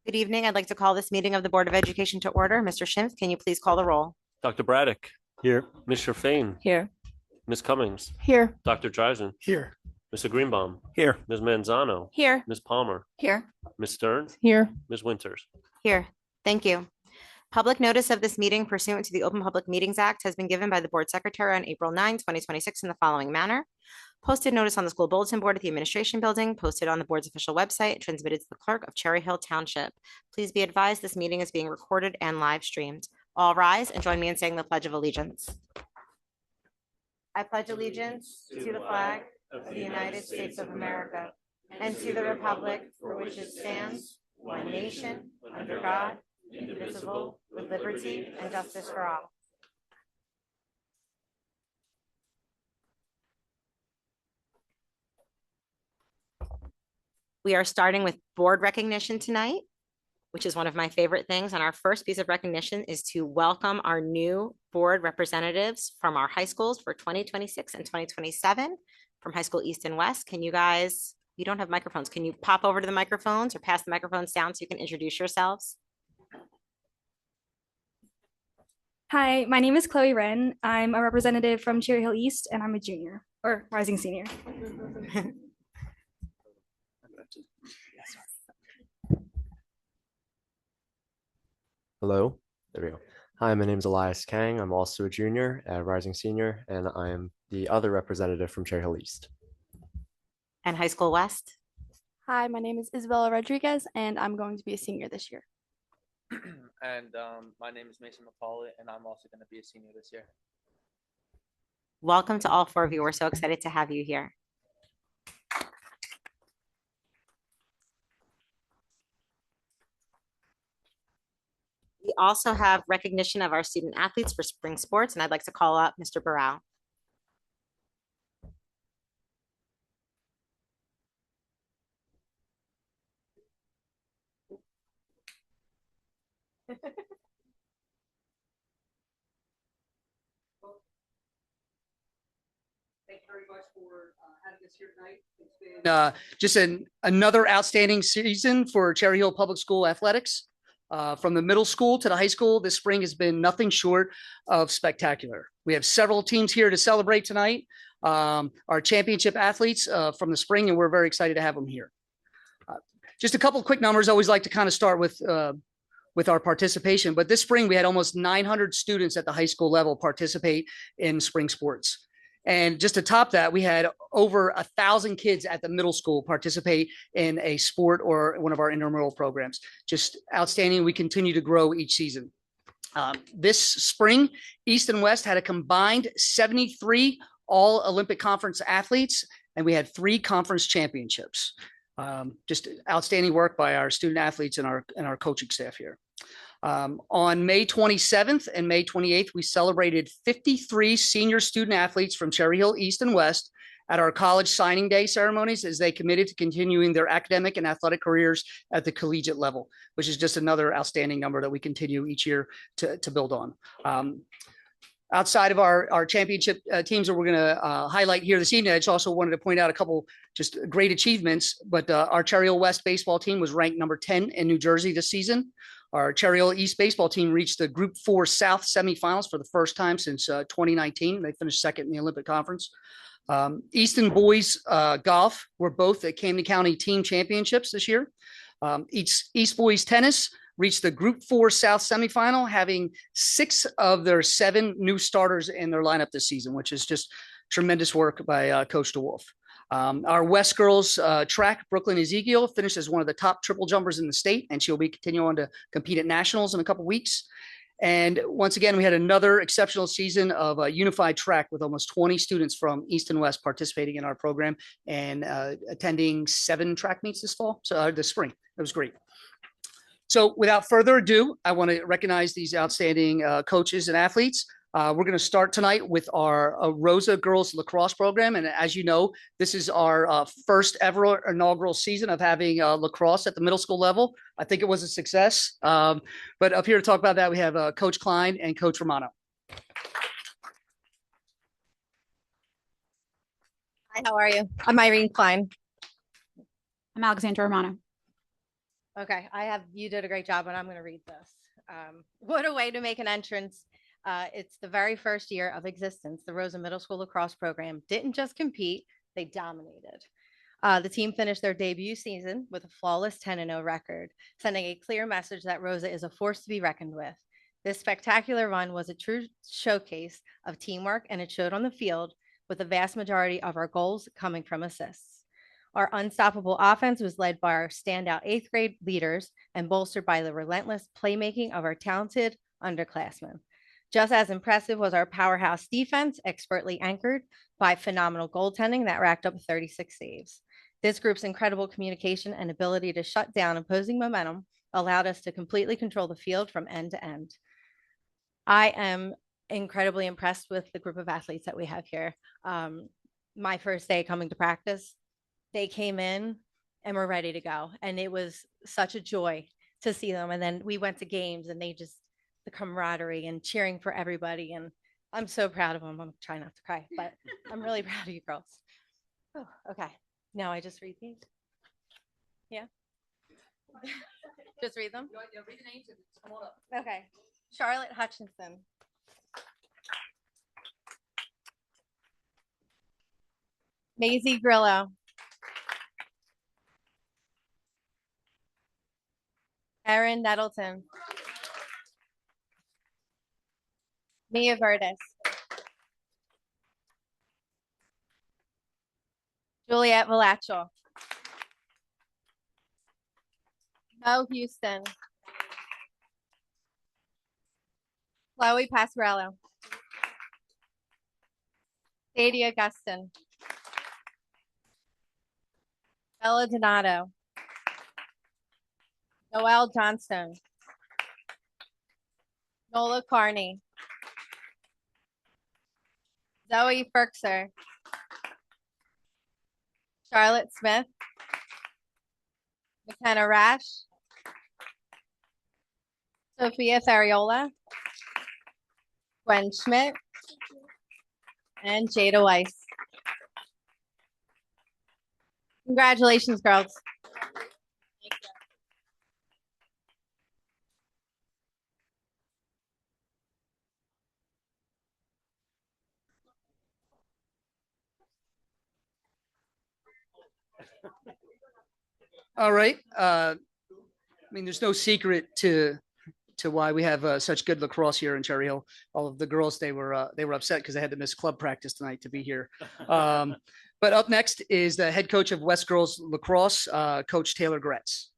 Good evening. I'd like to call this meeting of the Board of Education to order. Mr. Schimpf, can you please call the roll? Dr. Braddock. Here. Mr. Fain. Here. Ms. Cummings. Here. Dr. Dreisen. Here. Mr. Greenbaum. Here. Ms. Manzano. Here. Ms. Palmer. Here. Ms. Stern. Here. Ms. Winters. Here. Thank you. Public notice of this meeting pursuant to the Open Public Meetings Act has been given by the Board Secretary on April 9, 2026 in the following manner. Posted notice on the school bulletin board at the administration building, posted on the board's official website, transmitted to the clerk of Cherry Hill Township. Please be advised this meeting is being recorded and live streamed. All rise and join me in saying the Pledge of Allegiance. I pledge allegiance to the flag of the United States of America and to the republic for which it stands, one nation, under God, indivisible, with liberty and justice for all. We are starting with board recognition tonight, which is one of my favorite things. And our first piece of recognition is to welcome our new board representatives from our high schools for 2026 and 2027 from High School East and West. Can you guys, you don't have microphones, can you pop over to the microphones or pass the microphones down so you can introduce yourselves? Hi, my name is Chloe Wren. I'm a representative from Cherry Hill East, and I'm a junior or rising senior. Hello. There we go. Hi, my name is Elias Kang. I'm also a junior at Rising Senior, and I am the other representative from Cherry Hill East. And High School West? Hi, my name is Isabella Rodriguez, and I'm going to be a senior this year. And my name is Mason McCauley, and I'm also going to be a senior this year. Welcome to all four of you. We're so excited to have you here. We also have recognition of our student athletes for spring sports, and I'd like to call up Mr. Burrell. Thank you very much for having us here tonight. It's been just another outstanding season for Cherry Hill Public School athletics. From the middle school to the high school, this spring has been nothing short of spectacular. We have several teams here to celebrate tonight. Our championship athletes from the spring, and we're very excited to have them here. Just a couple of quick numbers. I always like to kind of start with our participation, but this spring we had almost 900 students at the high school level participate in spring sports. And just to top that, we had over 1,000 kids at the middle school participate in a sport or one of our intramural programs. Just outstanding. We continue to grow each season. This spring, East and West had a combined 73 all Olympic Conference athletes, and we had 3 conference championships. Just outstanding work by our student athletes and our coaching staff here. On May 27th and May 28th, we celebrated 53 senior student athletes from Cherry Hill East and West at our college signing day ceremonies as they committed to continuing their academic and athletic careers at the collegiate level, which is just another outstanding number that we continue each year to build on. Outside of our championship teams that we're going to highlight here this evening, I just also wanted to point out a couple just great achievements, but our Cherry Hill West baseball team was ranked number 10 in New Jersey this season. Our Cherry Hill East baseball team reached the Group 4 South semifinals for the first time since 2019. They finished second in the Olympic Conference. Easton boys golf were both at Camden County team championships this year. East boys tennis reached the Group 4 South semifinal, having 6 of their 7 new starters in their lineup this season, which is just tremendous work by Coach DeWolf. Our West girls track, Brooklyn Ezekiel, finished as one of the top triple jumpers in the state, and she'll be continuing to compete at nationals in a couple weeks. And once again, we had another exceptional season of unified track with almost 20 students from East and West participating in our program and attending 7 track meets this spring. It was great. So without further ado, I want to recognize these outstanding coaches and athletes. We're going to start tonight with our Rosa Girls Lacrosse program. And as you know, this is our first ever inaugural season of having lacrosse at the middle school level. I think it was a success. But up here to talk about that, we have Coach Klein and Coach Romano. Hi, how are you? I'm Irene Klein. I'm Alexandra Romano. Okay, you did a great job, and I'm going to read this. What a way to make an entrance. It's the very first year of existence. The Rosa Middle School lacrosse program didn't just compete, they dominated. The team finished their debut season with a flawless 10-0 record, sending a clear message that Rosa is a force to be reckoned with. This spectacular run was a true showcase of teamwork, and it showed on the field, with the vast majority of our goals coming from assists. Our unstoppable offense was led by our standout 8th grade leaders and bolstered by the relentless playmaking of our talented underclassmen. Just as impressive was our powerhouse defense, expertly anchored by phenomenal goaltending that racked up 36 saves. This group's incredible communication and ability to shut down opposing momentum allowed us to completely control the field from end to end. I am incredibly impressed with the group of athletes that we have here. My first day coming to practice, they came in and were ready to go. And it was such a joy to see them. And then we went to games and the camaraderie and cheering for everybody. And I'm so proud of them. I'm trying not to cry, but I'm really proud of you girls. Oh, okay. Now I just read these. Yeah. Just read them. Read the names and come on up. Okay. Charlotte Hutchinson. Maisie Grillo. Erin Nettleton. Mia Verdes. Juliette Valacho. Mo Houston. Chloe Pasquarello. Sadie Augustin. Bella Donato. Noelle Johnstone. Nola Carney. Zoe Ferkser. Charlotte Smith. McKenna Rash. Sophia Fariola. Gwen Schmidt. And Jada Weiss. Congratulations, girls. All right. I mean, there's no secret to why we have such good lacrosse here in Cherry Hill. All of the girls, they were upset because they had to miss club practice tonight to be here. But up next is the head coach of West Girls Lacrosse, Coach Taylor Gretz.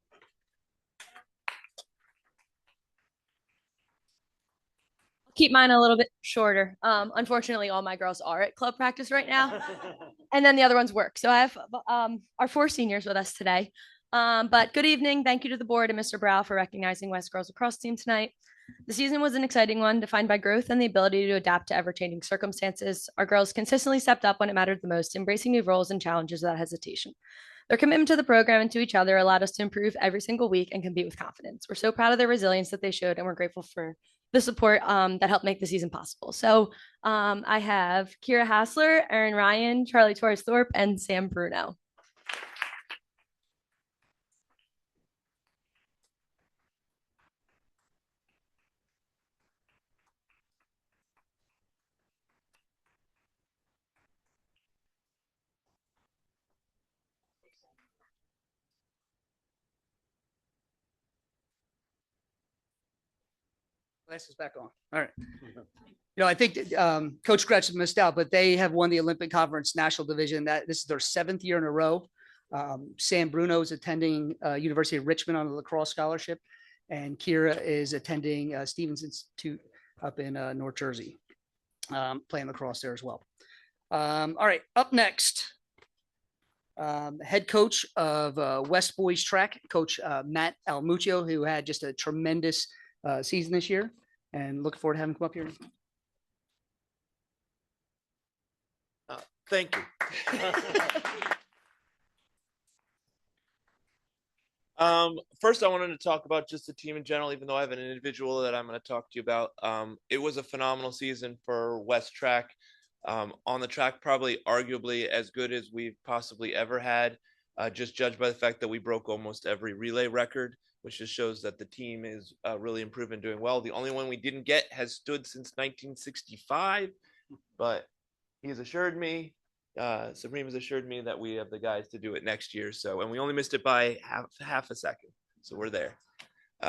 Keep mine a little bit shorter. Unfortunately, all my girls are at club practice right now, and then the other ones work. So I have our 4 seniors with us today. But good evening. Thank you to the board and Mr. Brow for recognizing West Girls Lacrosse team tonight. The season was an exciting one, defined by growth and the ability to adapt to ever-changing circumstances. Our girls consistently stepped up when it mattered the most, embracing new roles and challenges without hesitation. Their commitment to the program and to each other allowed us to improve every single week and compete with confidence. We're so proud of their resilience that they showed, and we're grateful for the support that helped make the season possible. So I have Kira Hassler, Erin Ryan, Charlie Torres Thorpe, and Sam Bruno. Glasses back on. All right. I think Coach Gretz missed out, but they have won the Olympic Conference National Division. This is their 7th year in a row. Sam Bruno is attending University of Richmond on a lacrosse scholarship, and Kira is attending Stevens Institute up in North Jersey, playing lacrosse there as well. All right, up next, head coach of West Boys Track, Coach Matt Almuccio, who had just a tremendous season this year, and looking forward to having him come up here. Thank you. First, I wanted to talk about just the team in general, even though I have an individual that I'm going to talk to you about. It was a phenomenal season for West Track. On the track, probably arguably as good as we've possibly ever had, just judged by the fact that we broke almost every relay record. which just shows that the team is really improving, doing well. The only one we didn't get has stood since 1965, but he's assured me, Supreme has assured me that we have the guys to do it next year. So, and we only missed it by half a second. So we're there.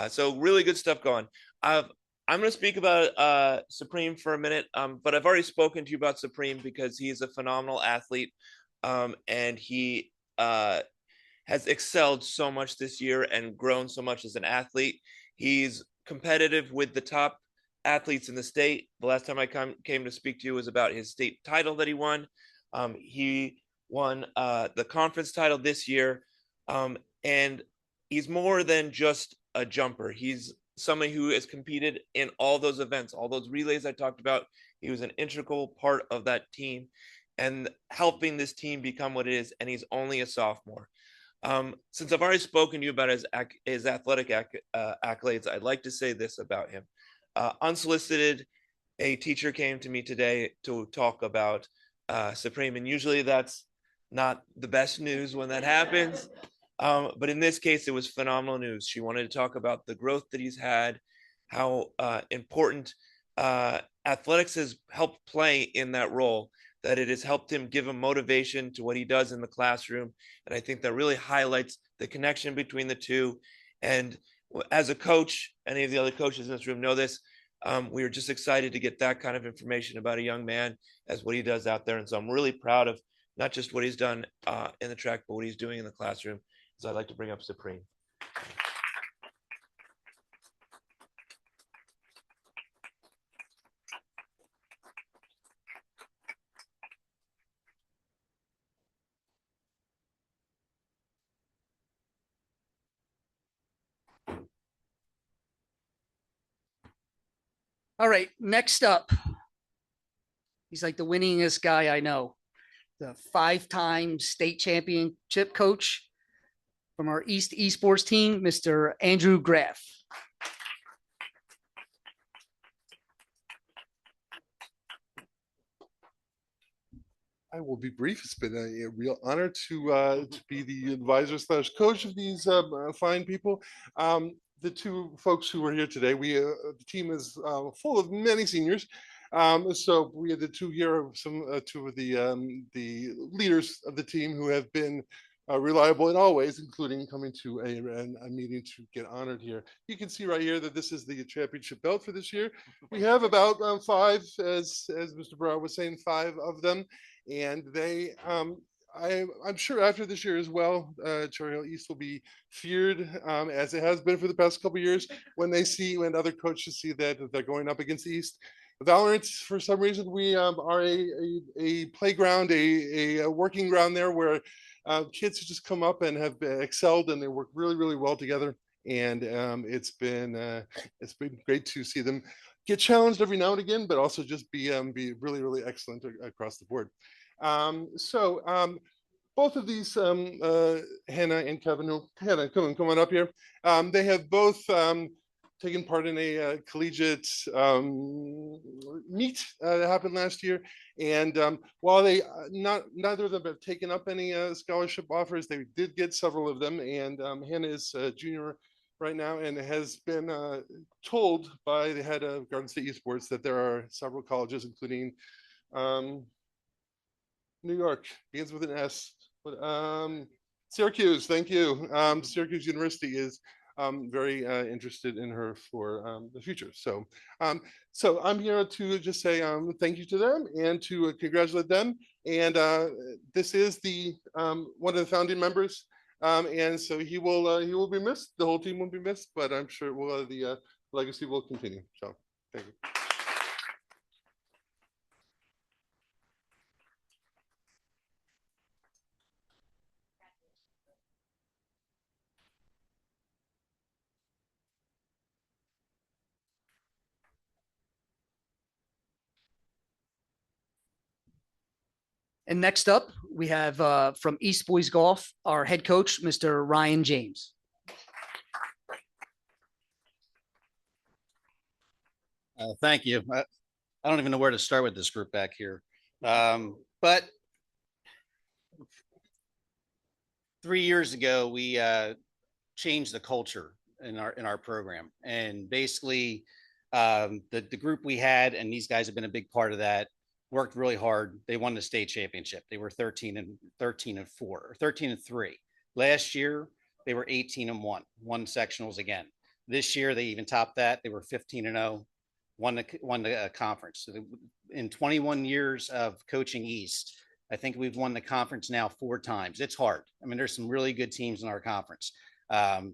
So really good stuff going. I'm going to speak about Supreme for a minute, but I've already spoken to you about Supreme because he's a phenomenal athlete, and he has excelled so much this year and grown so much as an athlete. He's competitive with the top athletes in the state. The last time I came to speak to you was about his state title that he won. He won the conference title this year, and he's more than just a jumper. He's somebody who has competed in all those events, all those relays I talked about. He was an integral part of that team and helping this team become what it is, and he's only a sophomore. Since I've already spoken to you about his athletic accolades, I'd like to say this about him. Unsolicited, a teacher came to me today to talk about Supreme, and usually that's not the best news when that happens. But in this case, it was phenomenal news. She wanted to talk about the growth that he's had, how important athletics has helped play in that role, that it has helped him give him motivation to what he does in the classroom. And I think that really highlights the connection between the two. And as a coach, any of the other coaches in this room know this, we are just excited to get that kind of information about a young man as what he does out there. And so I'm really proud of not just what he's done in the track, but what he's doing in the classroom. So I'd like to bring up Supreme. All right, next up, he's like the winningest guy I know. The 5-time state championship coach from our East Esports team, Mr. Andrew Graff. I will be brief. It's been a real honor to be the advisor / coach of these fine people. The two folks who are here today, the team is full of many seniors. So we had the two here, two of the leaders of the team who have been reliable in all ways, including coming to a meeting to get honored here. You can see right here that this is the championship belt for this year. We have about 5, as Mr. Brown was saying, 5 of them. And they, I'm sure after this year as well, Cherry Hill East will be feared, as it has been for the past couple of years, when other coaches see that they're going up against the East. Valorant, for some reason, we are a playground, a working ground there where kids have just come up and have excelled, and they work really, really well together. And it's been great to see them get challenged every now and again, but also just be really, really excellent across the board. Both of these, Hannah and Kevin, Hannah, come on up here. They have both taken part in a collegiate meet that happened last year. And while neither of them have taken up any scholarship offers, they did get several of them. And Hannah is a junior right now and has been told by the head of Garden State Esports that there are several colleges, including New York, begins with an S, but Syracuse, thank you. Syracuse University is very interested in her for the future. So I'm here to just say thank you to them and to congratulate them. And this is the one of the founding members. And so he will be missed. The whole team will be missed, but I'm sure the legacy will continue. So thank you. And next up, we have from East Boys Golf, our head coach, Mr. Ryan James. Thank you. I don't even know where to start with this group back here. But 3 years ago, we changed the culture in our program. And basically, the group we had, and these guys have been a big part of that, worked really hard. They won the state championship. They were 13 and 4, or 13 and 3. Last year, they were 18 and 1, won sectionals again. This year, they even topped that. They were 15 and 0, won the conference. So in 21 years of coaching East, I think we've won the conference now 4 times. It's hard. I mean, there's some really good teams in our conference, and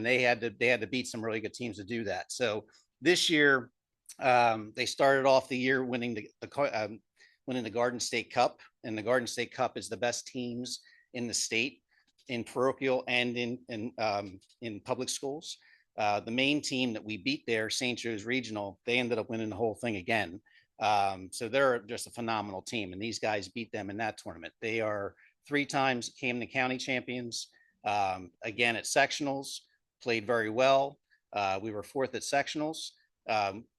they had to beat some really good teams to do that. So this year, they started off the year winning the Garden State Cup, and the Garden State Cup is the best teams in the state, in parochial and in public schools. The main team that we beat there, St. Joe's Regional, they ended up winning the whole thing again. So they're just a phenomenal team, and these guys beat them in that tournament. They are 3 times Camden County champions. Again at sectionals, played very well. We were 4th at sectionals.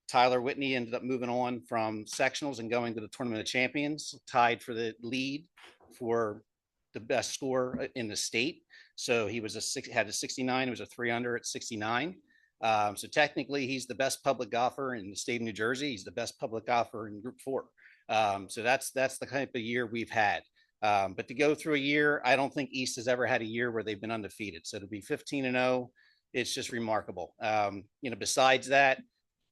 Tyler Whitney ended up moving on from sectionals and going to the Tournament of Champions, tied for the lead for the best score in the state. So he was had a 69. It was a 3 under at 69. So technically, he's the best public golfer in the state of New Jersey. He's the best public golfer in Group 4. So that's the kind of year we've had. But to go through a year, I don't think East has ever had a year where they've been undefeated. So to be 15 and 0, it's just remarkable. Besides that,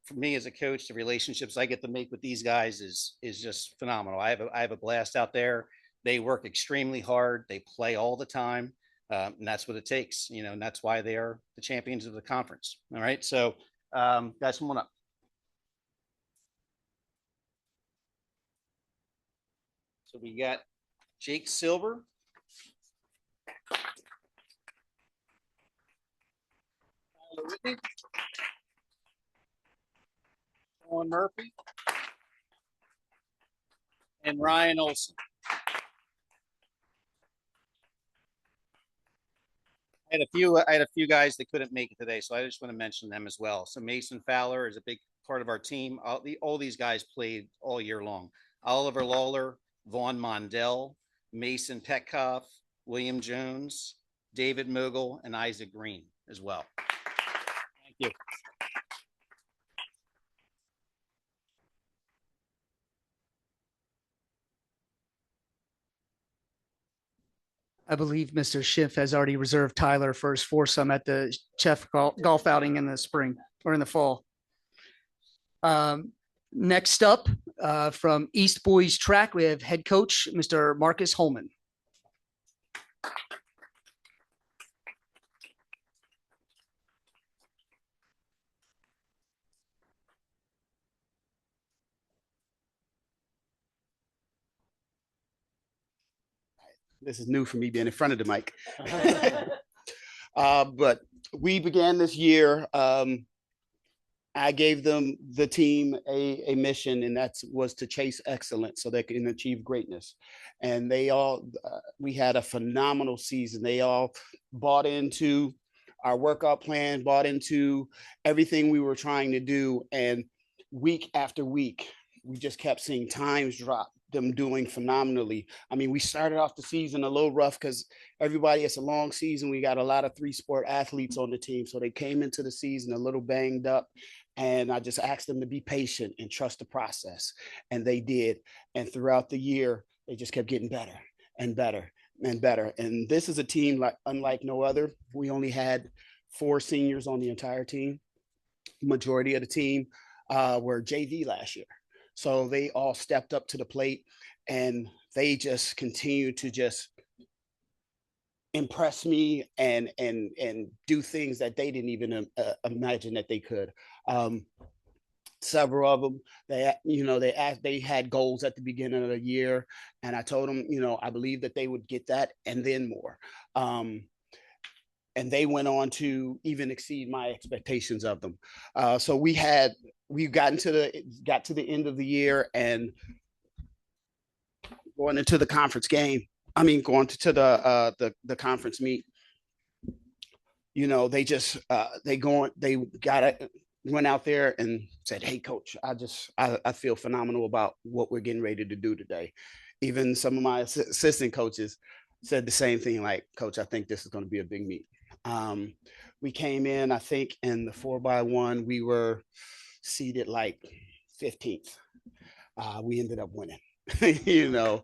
for me as a coach, the relationships I get to make with these guys is just phenomenal. I have a blast out there. They work extremely hard. They play all the time. And that's what it takes, and that's why they are the champions of the conference. All right. So, guys, come on up. So we got Jake Silver. Tyler Whitney. Sean Murphy. And Ryan Olson. I had a few guys that couldn't make it today, so I just want to mention them as well. So Mason Fowler is a big part of our team. All these guys played all year long. Oliver Lawler, Vaughn Mondell, Mason Petkoff, William Jones, David Mogul, and Isaac Green as well. Thank you. I believe Mr. Schiff has already reserved Tyler for his foursome at the Chef golf outing in the spring or in the fall. Next up, from East Boys Track, we have head coach, Mr. Marcus Holman. This is new for me being in front of the mic. But we began this year. I gave the team a mission, and that was to chase excellence so they can achieve greatness. And we had a phenomenal season. They all bought into our workout plan, bought into everything we were trying to do. And week after week, we just kept seeing times drop, them doing phenomenally. I mean, we started off the season a little rough because it's a long season. We got a lot of 3-sport athletes on the team. So they came into the season a little banged up. And I just asked them to be patient and trust the process. And they did. And throughout the year, they just kept getting better and better and better. And this is a team unlike no other. We only had 4 seniors on the entire team. Majority of the team were JV last year. So they all stepped up to the plate, and they just continue to just impress me and do things that they didn't even imagine that they could. Several of them, they had goals at the beginning of the year, and I told them, I believe that they would get that and then more. And they went on to even exceed my expectations of them. So we got to the end of the year, and going into the conference game. Going to the conference meet. They went out there and said, "Hey, coach, I feel phenomenal about what we're getting ready to do today." Even some of my assistant coaches said the same thing, like, "Coach, I think this is going to be a big meet." We came in, I think, in the 4x1, we were seated like 15th. We ended up winning. You know,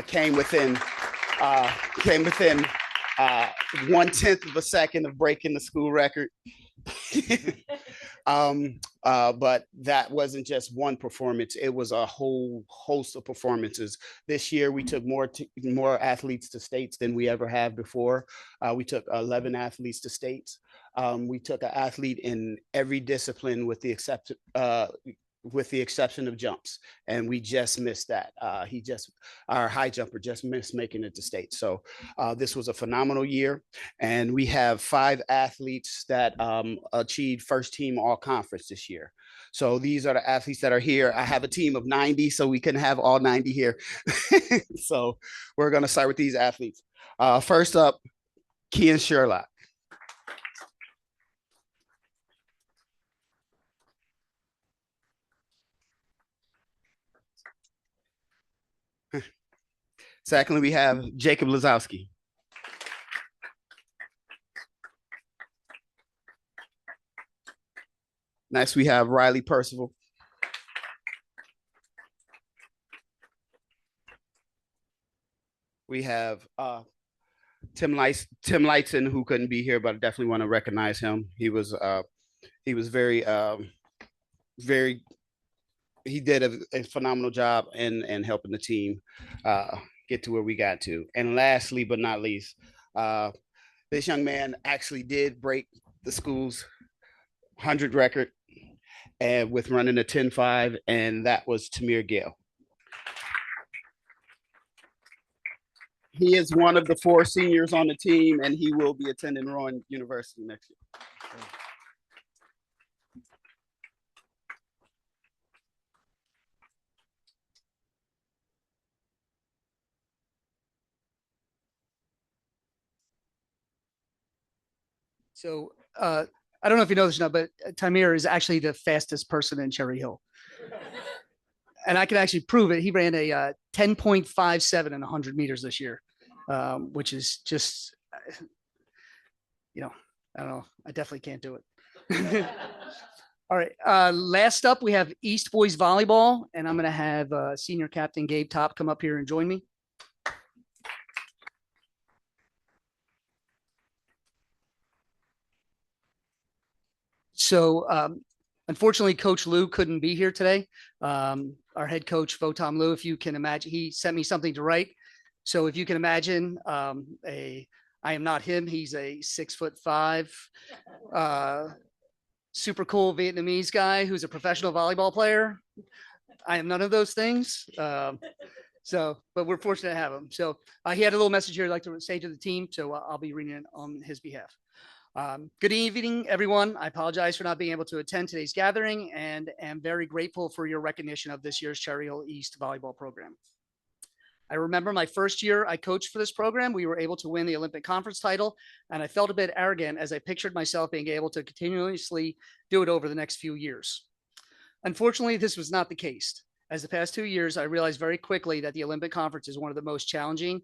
came within 1/10 of a second of breaking the school record. But that wasn't just one performance. It was a whole host of performances. This year, we took more athletes to states than we ever have before. We took 11 athletes to states. We took an athlete in every discipline with the exception of jumps, and we just missed that. Our high jumper just missed making it to state. So this was a phenomenal year, and we have 5 athletes that achieved first team all conference this year. So these are the athletes that are here. I have a team of 90, so we can have all 90 here. So we're going to start with these athletes. First up, Kian Sherlock. Secondly, we have Jacob Lazowski. Next, we have Riley Percival. We have Tim Lightson, who couldn't be here, but I definitely want to recognize him. He was very he did a phenomenal job in helping the team get to where we got to. And lastly, but not least, this young man actually did break the school's 100 record and with running a 10.5, and that was Tamir Gale. He is one of the 4 seniors on the team, and he will be attending Rowan University next year. So I don't know if you know this or not, but Tamir is actually the fastest person in Cherry Hill. And I can actually prove it. He ran a 10.57 in 100 meters this year, which is just, I don't know. I definitely can't do it. All right. Last up, we have East Boys Volleyball, and I'm going to have senior captain Gabe Top come up here and join me. So unfortunately, Coach Lou couldn't be here today. Our head coach, Votam Lou, if you can imagine, he sent me something to write. So if you can imagine, I am not him. He's a 6'5", super cool Vietnamese guy who's a professional volleyball player. I am none of those things. But we're fortunate to have him. So he had a little message here I'd like to say to the team. So I'll be reading it on his behalf. Good evening, everyone. I apologize for not being able to attend today's gathering and am very grateful for your recognition of this year's Cherry Hill East volleyball program. I remember my first year I coached for this program, we were able to win the Olympic Conference title, and I felt a bit arrogant as I pictured myself being able to continuously do it over the next few years. Unfortunately, this was not the case. As the past 2 years, I realized very quickly that the Olympic Conference is one of the most challenging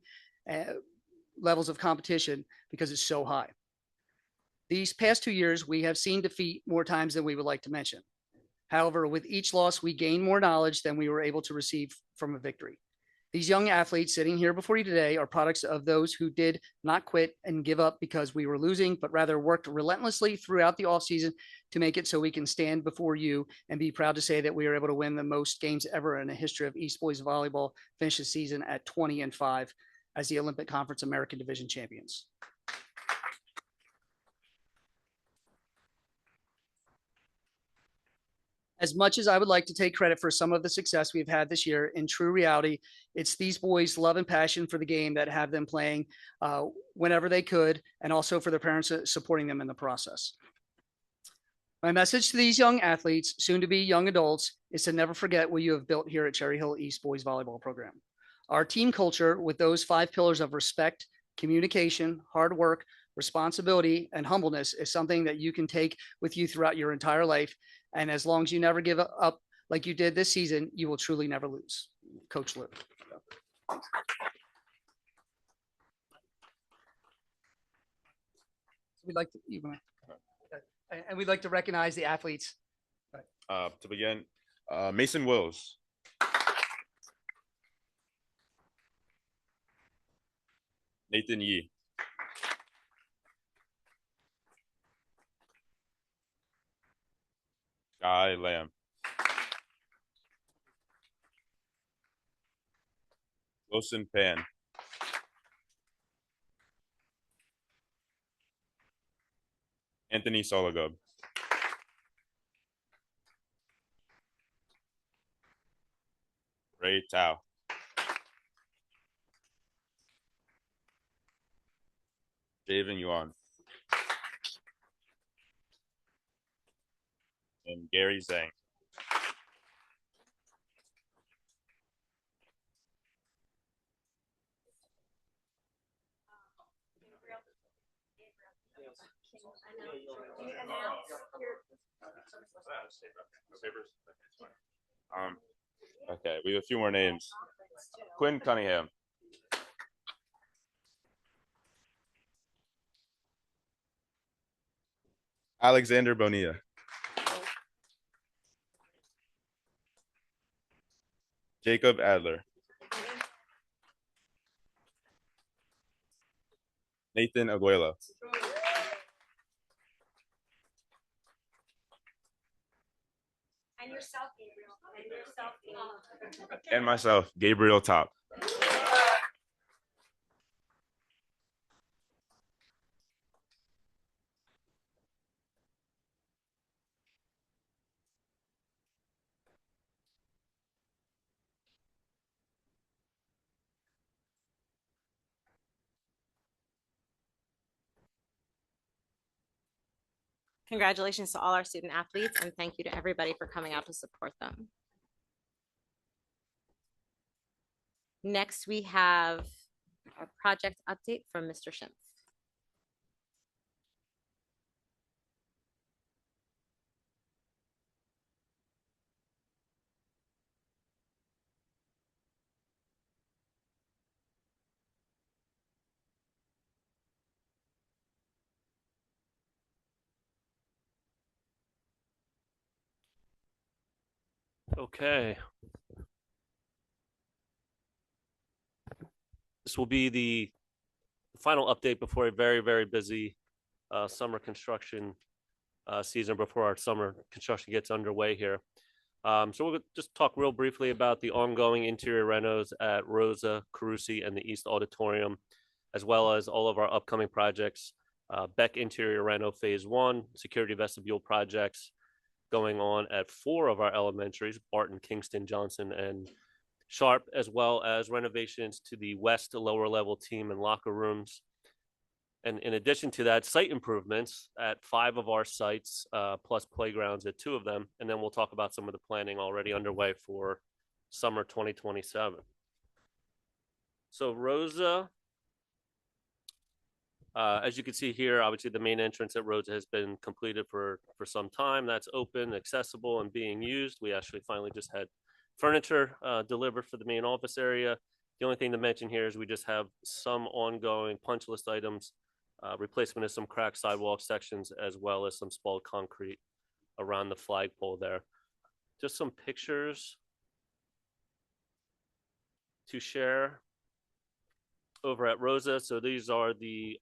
levels of competition because it's so high. These past 2 years, we have seen defeat more times than we would like to mention. However, with each loss, we gain more knowledge than we were able to receive from a victory. These young athletes sitting here before you today are products of those who did not quit and give up because we were losing, but rather worked relentlessly throughout the offseason to make it so we can stand before you and be proud to say that we were able to win the most games ever in the history of East Boys Volleyball, finish the season at 20-5 as the Olympic Conference American Division champions. As much as I would like to take credit for some of the success we've had this year, in true reality, it's these boys' love and passion for the game that have them playing whenever they could, and also for their parents supporting them in the process. My message to these young athletes, soon to be young adults, is to never forget what you have built here at Cherry Hill East Boys Volleyball Program. Our team culture, with those 5 pillars of respect, communication, hard work, responsibility, and humbleness, is something that you can take with you throughout your entire life. And as long as you never give up like you did this season, you will truly never lose. Coach Lou. We'd like to, And we'd like to recognize the athletes. To begin, Mason Wills. Nathan Yee. Sky Lamb. Wilson Pan. Anthony Sologub. Ray Tao. Javen Yuan. And Gary Zhang. Okay, we have a few more names. Quinn Cunningham. Alexander Bonilla. Jacob Adler. Nathan Aguelo. And yourself, Gabriel. And yourself, Gabriel. And myself, Gabriel Top. Congratulations to all our student athletes, and thank you to everybody for coming out to support them. Next, we have a project update from Mr. Schimpf. Okay. This will be the final update before a very, very busy summer construction season before our summer construction gets underway here. So we'll just talk real briefly about the ongoing interior renos at Rosa, Carusi, and the East Auditorium, as well as all of our upcoming projects. Beck Interior Reno Phase 1, security vestibule projects going on at 4 of our elementaries, Barton, Kingston, Johnson, and Sharp, as well as renovations to the west lower level team and locker rooms. And in addition to that, site improvements at 5 of our sites, plus playgrounds at 2 of them. And then we'll talk about some of the planning already underway for summer 2027. So Rosa, as you can see here, obviously the main entrance at Rosa has been completed for some time. That's open, accessible, and being used. We actually finally just had furniture delivered for the main office area. The only thing to mention here is we just have some ongoing punch list items, replacement of some cracked sidewalk sections, as well as some spalled concrete around the flagpole there. Just some pictures to share over at Rosa. So these are the,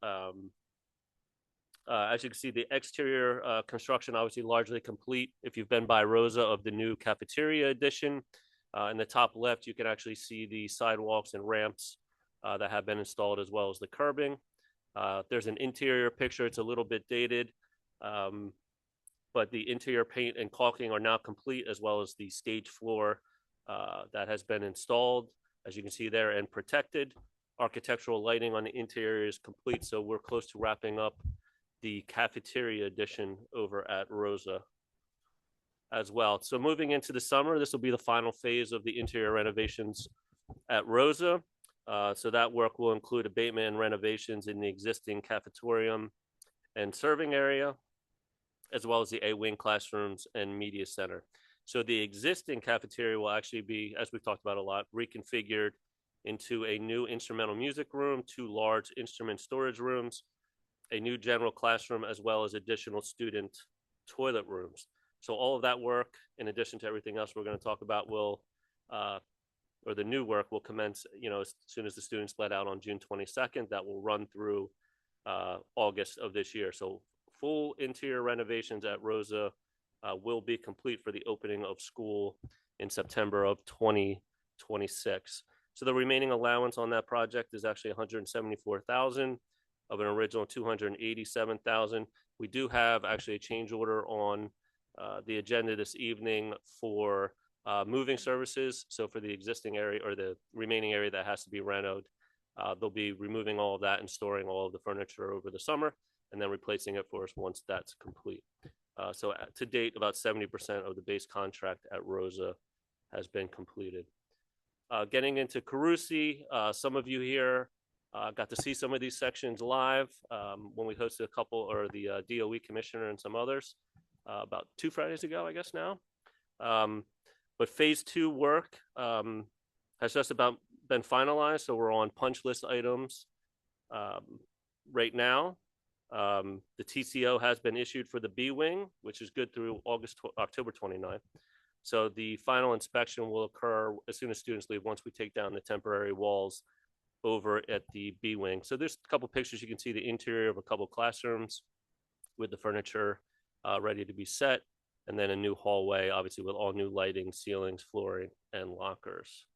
as you can see, the exterior construction obviously largely complete. If you've been by Rosa, of the new cafeteria addition, in the top left, you can actually see the sidewalks and ramps that have been installed, as well as the curbing. There's an interior picture. It's a little bit dated, but the interior paint and caulking are now complete, as well as the stage floor that has been installed, as you can see there, and protected. Architectural lighting on the interior is complete, so we're close to wrapping up the cafeteria addition over at Rosa as well. So moving into the summer, this will be the final phase of the interior renovations at Rosa. So that work will include abatement and renovations in the existing cafetorium and serving area, as well as the A-wing classrooms and media center. So the existing cafeteria will actually be, as we've talked about a lot, reconfigured into a new instrumental music room, 2 large instrument storage rooms, a new general classroom, as well as additional student toilet rooms. So all of that work, in addition to everything else we're going to talk about, will or the new work will commence, as soon as the students let out on June 22nd. That will run through August of this year. So full interior renovations at Rosa will be complete for the opening of school in September of 2026. So the remaining allowance on that project is actually $174,000 of an original $287,000. We do have actually a change order on the agenda this evening for moving services. So for the existing area or the remaining area that has to be renoed, they'll be removing all of that and storing all of the furniture over the summer and then replacing it for us once that's complete. So to date, about 70% of the base contract at Rosa has been completed. Getting into Carusi, some of you here got to see some of these sections live when we hosted a couple, or the DOE commissioner and some others about 2 Fridays ago, I guess now. But phase 2 work has just about been finalized. So we're on punch list items right now. The TCO has been issued for the B wing, which is good through October 29th. So the final inspection will occur as soon as students leave, once we take down the temporary walls over at the B wing. So there's a couple pictures. You can see the interior of a couple classrooms with the furniture ready to be set, and then a new hallway, obviously with all new lighting, ceilings, flooring, and lockers.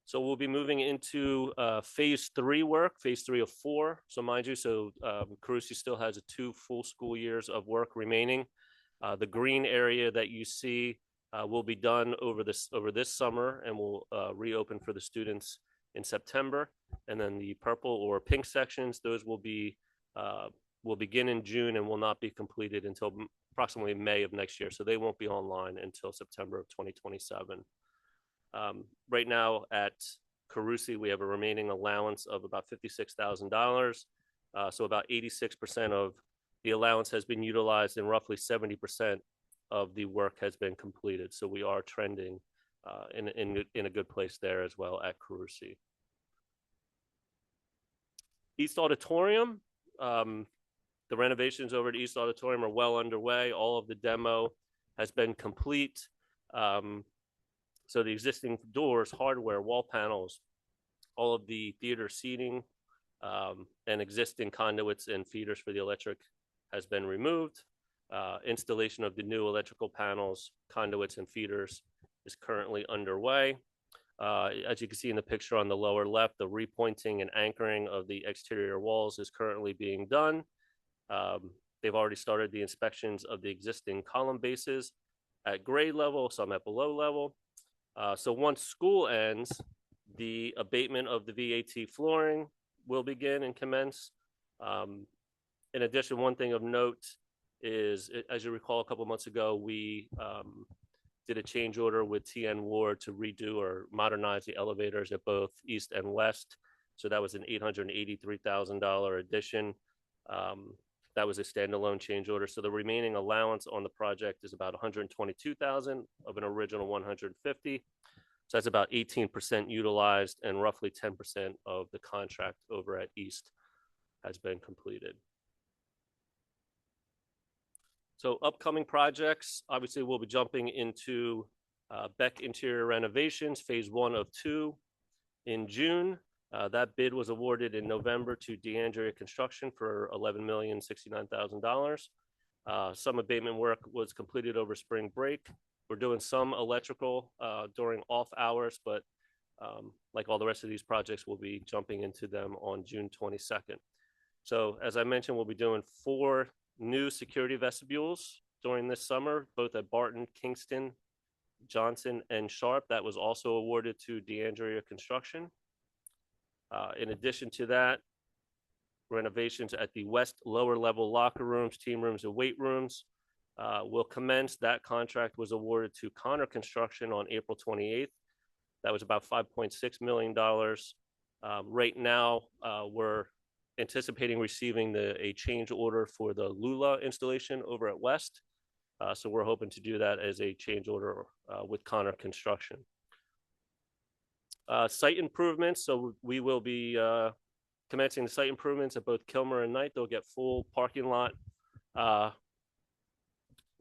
So we'll be moving into phase 3 work, phase 3 of 4. So mind you, Carusi still has 2 full school years of work remaining. The green area that you see will be done over this summer, and will reopen for the students in September. And then the purple or pink sections, those will begin in June and will not be completed until approximately May of next year. So they won't be online until September of 2027. Right now at Carusi, we have a remaining allowance of about $56,000. So about 86% of the allowance has been utilized, and roughly 70% of the work has been completed. So we are trending in a good place there as well at Carusi. East Auditorium, the renovations over at East Auditorium are well underway. All of the demo has been complete. So the existing doors, hardware, wall panels, all of the theater seating, and existing conduits and feeders for the electric has been removed. Installation of the new electrical panels, conduits, and feeders is currently underway. As you can see in the picture on the lower left, the repointing and anchoring of the exterior walls is currently being done. They've already started the inspections of the existing column bases at grade level, some at below level. So once school ends, the abatement of the VAT flooring will begin and commence. In addition, one thing of note is, as you recall, a couple months ago, we did a change order with TN Ward to redo or modernize the elevators at both East and West. So that was an $883,000 addition. That was a standalone change order. So the remaining allowance on the project is about $122,000 of an original $150,000. So that's about 18% utilized, and roughly 10% of the contract over at East has been completed. So upcoming projects, obviously we'll be jumping into Beck interior renovations, phase 1 of 2 in June. That bid was awarded in November to DeAndrea Construction for $11,069,000. Some abatement work was completed over spring break. We're doing some electrical during off hours, but like all the rest of these projects, we'll be jumping into them on June 22nd. So as I mentioned, we'll be doing 4 new security vestibules during this summer, both at Barton, Kingston, Johnson, and Sharp. That was also awarded to DeAndrea Construction. In addition to that, renovations at the west lower level locker rooms, team rooms, and weight rooms will commence. That contract was awarded to Connor Construction on April 28th. That was about $5.6 million. Right now, we're anticipating receiving a change order for the Lula installation over at West. So we're hoping to do that as a change order with Connor Construction. Site improvements. So we will be commencing the site improvements at both Kilmer and Knight. They'll get full parking lot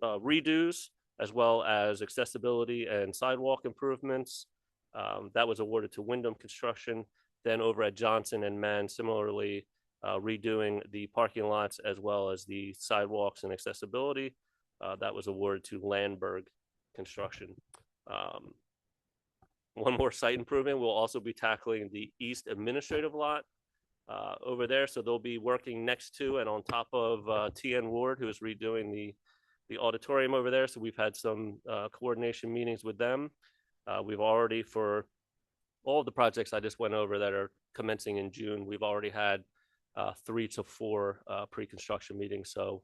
redos, as well as accessibility and sidewalk improvements. That was awarded to Wyndham Construction. Then over at Johnson and Mann, similarly, redoing the parking lots as well as the sidewalks and accessibility. That was awarded to Landberg Construction. One more site improvement, we'll also be tackling the East Administrative Lot over there. So they'll be working next to and on top of TN Ward, who is redoing the auditorium over there. So we've had some coordination meetings with them. We've already, for all of the projects I just went over that are commencing in June, we've already had 3 to 4 pre-construction meetings. So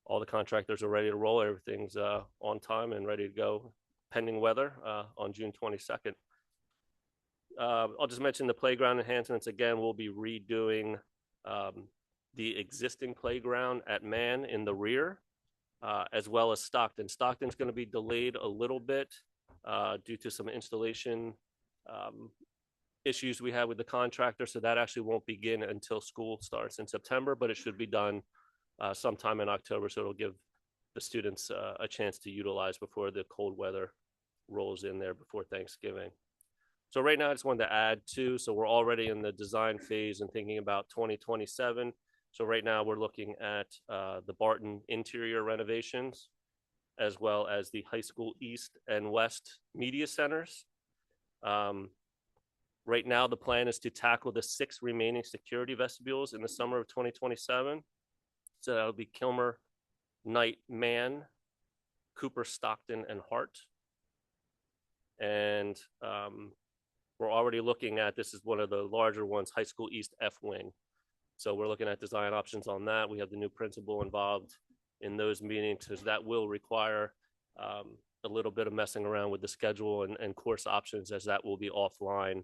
all the contractors are ready to roll. Everything's on time and ready to go, pending weather on June 22nd. I'll just mention the playground enhancements. Again, we'll be redoing the existing playground at Mann in the rear, as well as Stockton. Stockton's going to be delayed a little bit due to some installation issues we had with the contractor. So that actually won't begin until school starts in September, but it should be done sometime in October. So it'll give the students a chance to utilize before the cold weather rolls in there before Thanksgiving. So right now I just wanted to add too, so we're already in the design phase and thinking about 2027. So right now we're looking at the Barton interior renovations, as well as the high school East and West media centers. Right now the plan is to tackle the 6 remaining security vestibules in the summer of 2027. So that'll be Kilmer, Knight, Mann, Cooper, Stockton, and Hart. And we're already looking at, this is one of the larger ones, high school East F wing. So we're looking at design options on that. We have the new principal involved in those meetings, because that will require a little bit of messing around with the schedule and course options, as that will be offline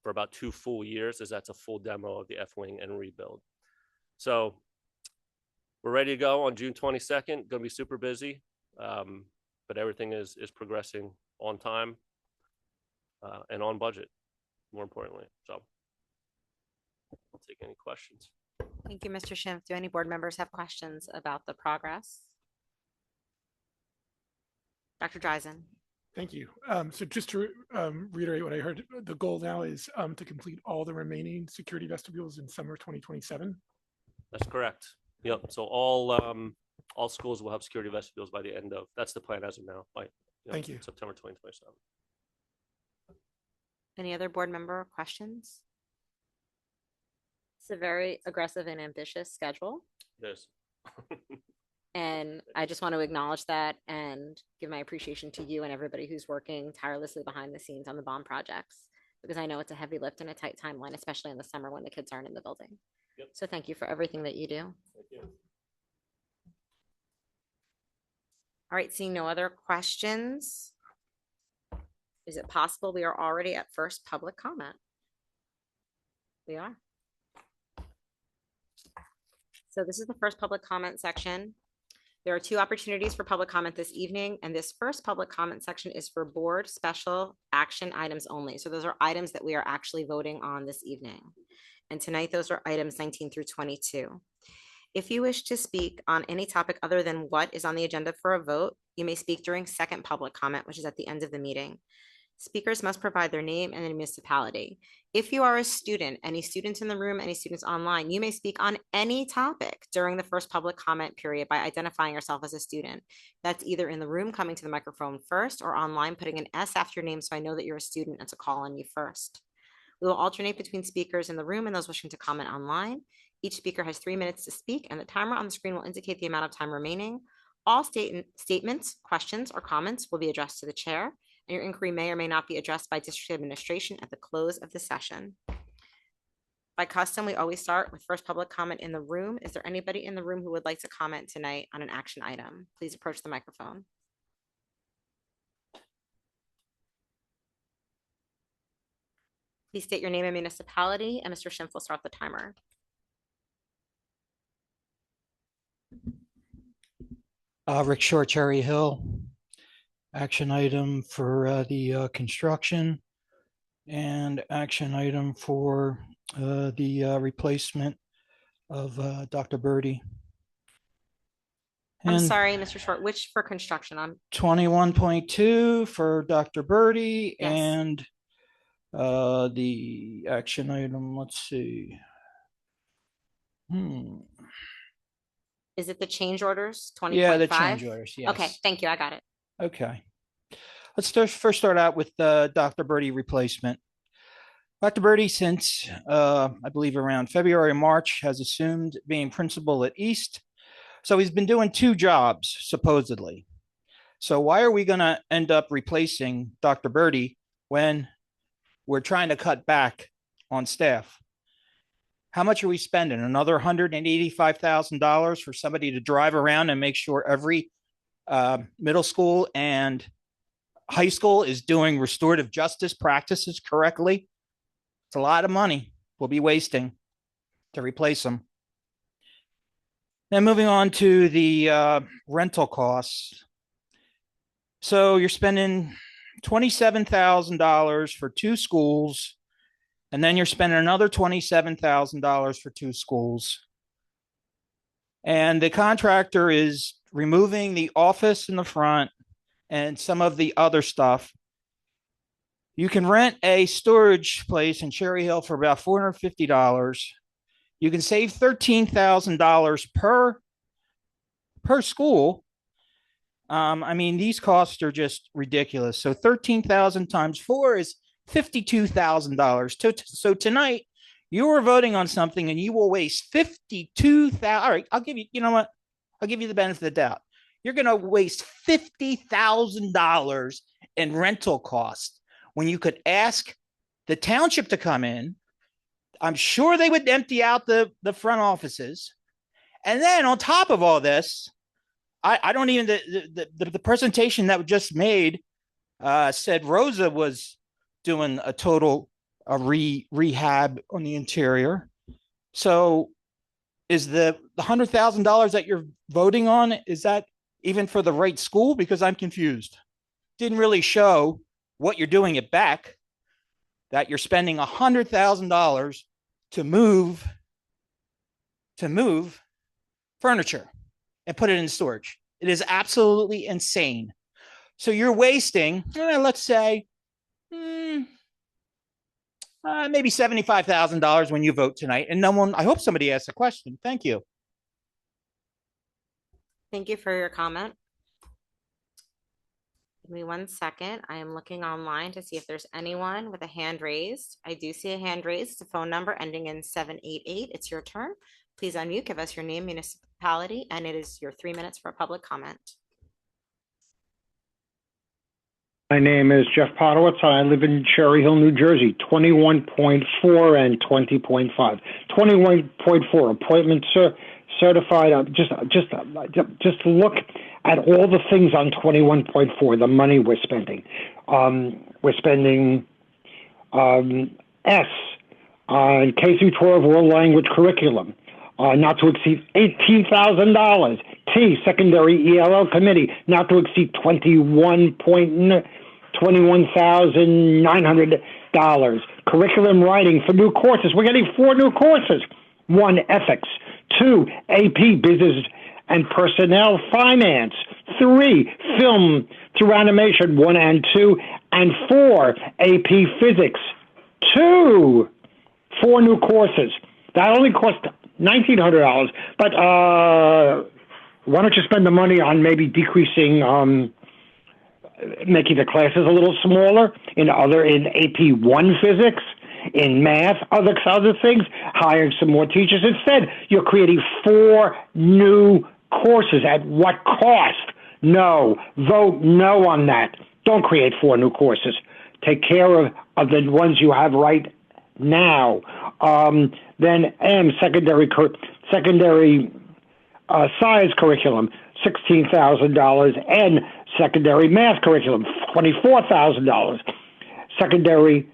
for about 2 full years, as that's a full demo of the F wing and rebuild. So we're ready to go on June 22nd. Going to be super busy, but everything is progressing on time and on budget, more importantly. So I'll take any questions. Thank you, Mr. Schimpf. Do any board members have questions about the progress? Dr. Dreisen. Thank you. So just to reiterate what I heard, the goal now is to complete all the remaining security vestibules in summer 2027. That's correct. Yep. So all schools will have security vestibules by the end of, that's the plan as of now, by Thank you. September 2027. Any other board member questions? It's a very aggressive and ambitious schedule. It is. And I just want to acknowledge that and give my appreciation to you and everybody who's working tirelessly behind the scenes on the bond projects, because I know it's a heavy lift and a tight timeline, especially in the summer when the kids aren't in the building. Yep. So thank you for everything that you do. Thank you. All right, seeing no other questions, is it possible we are already at first public comment? We are. So this is the first public comment section. There are 2 opportunities for public comment this evening, and this first public comment section is for board special action items only. So those are items that we are actually voting on this evening. And tonight, those are items 19 through 22. If you wish to speak on any topic other than what is on the agenda for a vote, you may speak during second public comment, which is at the end of the meeting. Speakers must provide their name and their municipality. If you are a student, any students in the room, any students online, you may speak on any topic during the first public comment period by identifying yourself as a student. That's either in the room coming to the microphone first, or online putting an S after your name so I know that you're a student and to call on you first. We will alternate between speakers in the room and those wishing to comment online. Each speaker has 3 minutes to speak, and the timer on the screen will indicate the amount of time remaining. All statements, questions, or comments will be addressed to the chair, and your inquiry may or may not be addressed by district administration at the close of the session. By custom, we always start with first public comment in the room. Is there anybody in the room who would like to comment tonight on an action item? Please approach the microphone. Please state your name and municipality, and Mr. Schimpf will start the timer. Rick Short, Cherry Hill. Action item for the construction, and action item for the replacement of Dr. Birdie. I'm And sorry, Mr. Short, which for construction? 21.2 for Dr. Birdie Yes. and the action item, let's see. Is it the change orders? 20.5? Yeah, the change orders, yes. Okay, thank you. I got it. Okay. Let's first start out with the Dr. Birdie replacement. Dr. Birdie, since I believe around February or March, has assumed being principal at East. So he's been doing 2 jobs, supposedly. So why are we going to end up replacing Dr. Birdie when we're trying to cut back on staff? How much are we spending? Another $185,000 for somebody to drive around and make sure every middle school and high school is doing restorative justice practices correctly? It's a lot of money we'll be wasting to replace them. Then moving on to the rental costs. So you're spending $27,000 for 2 schools, and then you're spending another $27,000 for 2 schools. And the contractor is removing the office in the front and some of the other stuff. You can rent a storage place in Cherry Hill for about $450. You can save $13,000 per school. I mean, these costs are just ridiculous. So 13,000 times 4 is $52,000. So tonight you are voting on something and you will waste $52,000. All right, I'll give you, you know what? I'll give you the benefit of the doubt. You're going to waste $50,000 in rental costs when you could ask the township to come in. I'm sure they would empty out the front offices. And then on top of all this, I don't even, the presentation that was just made said Rosa was doing a total rehab on the interior. So is the $100,000 that you're voting on, is that even for the right school? Because I'm confused. Didn't really show what you're doing at Beck, that you're spending $100,000 to move furniture and put it in storage. It is absolutely insane. So you're wasting, let's say, maybe $75,000 when you vote tonight. And no one, I hope somebody asks a question. Thank you. Thank you for your comment. Give me 1 second. I am looking online to see if there's anyone with a hand raised. I do see a hand raised. It's a phone number ending in 788. It's your turn. Please unmute, give us your name, municipality, and it is your 3 minutes for a public comment. My name is Jeff Potowitz. I live in Cherry Hill, New Jersey, 21.4 and 20.5. 21.4 appointment certified. Just look at all the things on 21.4, the money we're spending. We're spending S on K through 12 world language curriculum, not to exceed $18,000. T, secondary ELL committee, not to exceed $21,900. Curriculum writing for new courses. We're getting 4 new courses. 1, ethics. 2, AP, business and personnel finance. 3, film through animation, 1 and 2. And 4, AP physics. 4 new courses. That only cost $1,900. But why don't you spend the money on maybe decreasing, making the classes a little smaller in AP 1 physics, in math, other things, hiring some more teachers. Instead, you're creating 4 new courses. At what cost? No. Vote no on that. Don't create 4 new courses. Take care of the ones you have right now. Then M, secondary science curriculum, $16,000. N, secondary math curriculum, $24,000. Secondary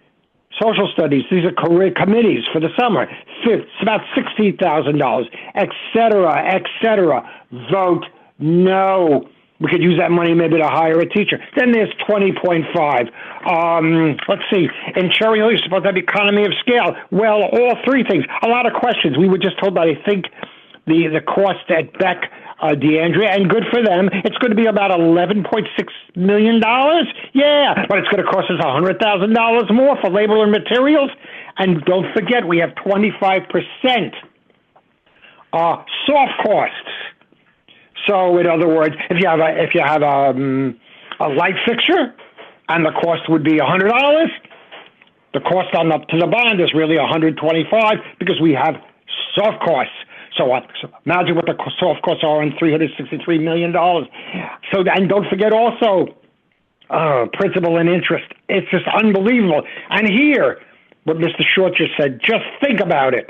social studies, these are career committees for the summer, it's about $16,000, et cetera, et cetera. Vote no. We could use that money maybe to hire a teacher. Then there's 20.5. Let's see. In Cherry Hill, you're supposed to have economy of scale. Well, all three things. A lot of questions. We were just told about, I think, the cost at Beck, DeAndrea, and good for them. It's going to be about $11.6 million. Yeah, but it's going to cost us $100,000 more for labor and materials. And don't forget, we have 25% soft costs. So, in other words, if you have a light fixture, and the cost would be $100, the cost on to the bond is really $125 because we have soft costs. So imagine what the soft costs are on $363 million. So, and don't forget also principal and interest. It's just unbelievable. And here, what Mr. Short just said, just think about it.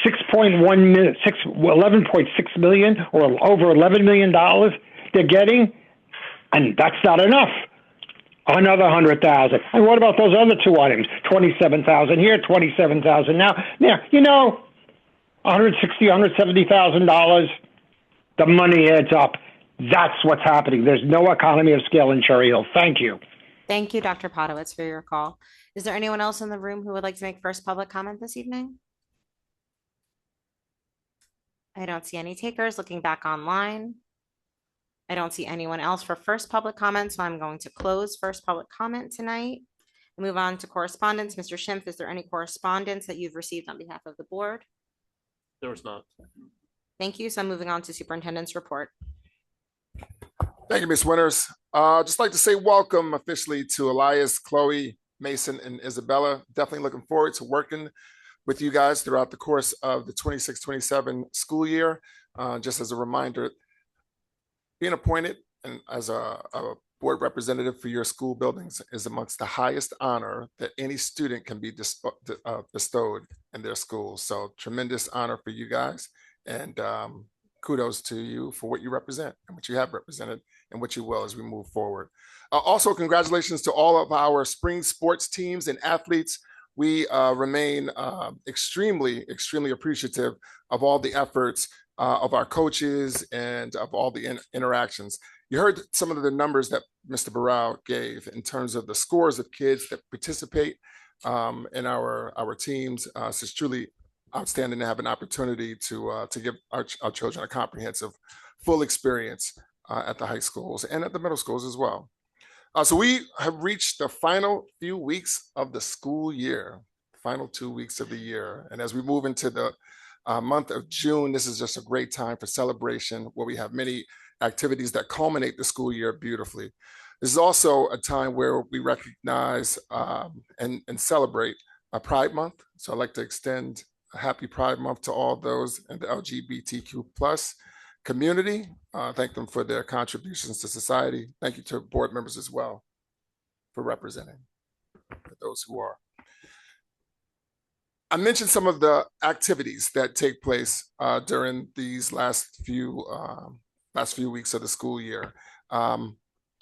11.6 million or over $11 million they're getting, and that's not enough. Another 100,000. And what about those other two items? 27,000 here, 27,000 now. There, $170,000. The money adds up. That's what's happening. There's no economy of scale in Cherry Hill. Thank you. Thank you, Dr. Podowitz, for your call. Is there anyone else in the room who would like to make first public comment this evening? I don't see any takers. Looking back online, I don't see anyone else for first public comment, so I'm going to close first public comment tonight and move on to correspondence. Mr. Schimpf, is there any correspondence that you've received on behalf of the board? There was not. Thank you. So I'm moving on to superintendent's report. Thank you, Ms. Winters. Just like to say welcome officially to Elias, Chloe, Mason, and Isabella. Definitely looking forward to working with you guys throughout the course of the 26-27 school year. Just as a reminder, being appointed and as a board representative for your school buildings is amongst the highest honor that any student can be bestowed in their schools. So tremendous honor for you guys, and kudos to you for what you represent and what you have represented and what you will as we move forward. Also, congratulations to all of our spring sports teams and athletes. We remain extremely appreciative of all the efforts of our coaches and of all the interactions. You heard some of the numbers that Mr. Barrow gave in terms of the scores of kids that participate in our teams. So it's truly outstanding to have an opportunity to give our children a comprehensive, full experience at the high schools and at the middle schools as well. So we have reached the final few weeks of the school year, final 2 weeks of the year. And as we move into the month of June, this is just a great time for celebration where we have many activities that culminate the school year beautifully. This is also a time where we recognize and celebrate a Pride Month. So I'd like to extend a happy Pride Month to all those in the LGBTQ+ community. Thank them for their contributions to society. Thank you to board members as well for representing those who are. I mentioned some of the activities that take place during these last few weeks of the school year.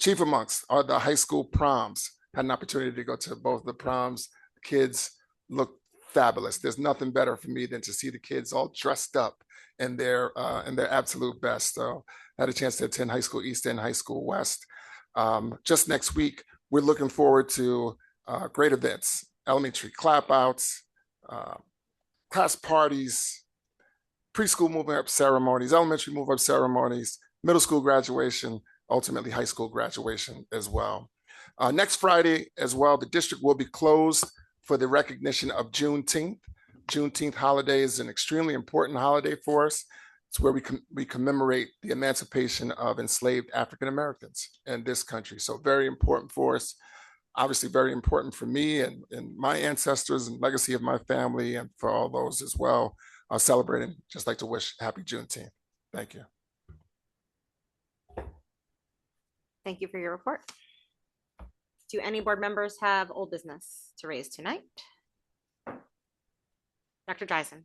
Chief amongst are the high school proms. Had an opportunity to go to both the proms. Kids look fabulous. There's nothing better for me than to see the kids all dressed up in their absolute best. So I had a chance to attend High School East and High School West. Just next week, we're looking forward to great events, elementary clap outs, class parties, preschool moving up ceremonies, elementary move up ceremonies, middle school graduation, ultimately high school graduation as well. Next Friday as well, the district will be closed for the recognition of Juneteenth. Juneteenth holiday is an extremely important holiday for us. It's where we commemorate the emancipation of enslaved African Americans in this country. So very important for us. Obviously very important for me and my ancestors and legacy of my family, and for all those as well celebrating. Just like to wish happy Juneteenth. Thank you. Thank you for your report. Do any board members have old business to raise tonight? Dr. Dyson.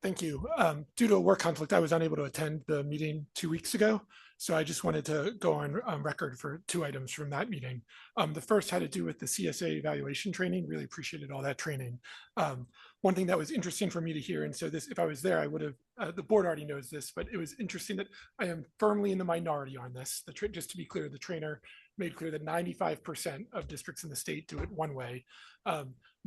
Thank you. Due to a work conflict, I was unable to attend the meeting 2 weeks ago. So I just wanted to go on record for 2 items from that meeting. The first had to do with the CSA evaluation training. Really appreciated all that training. One thing that was interesting for me to hear, and so this, if I was there, I would have the board already knows this, but it was interesting that I am firmly in the minority on this. Just to be clear, the trainer made clear that 95% of districts in the state do it one way.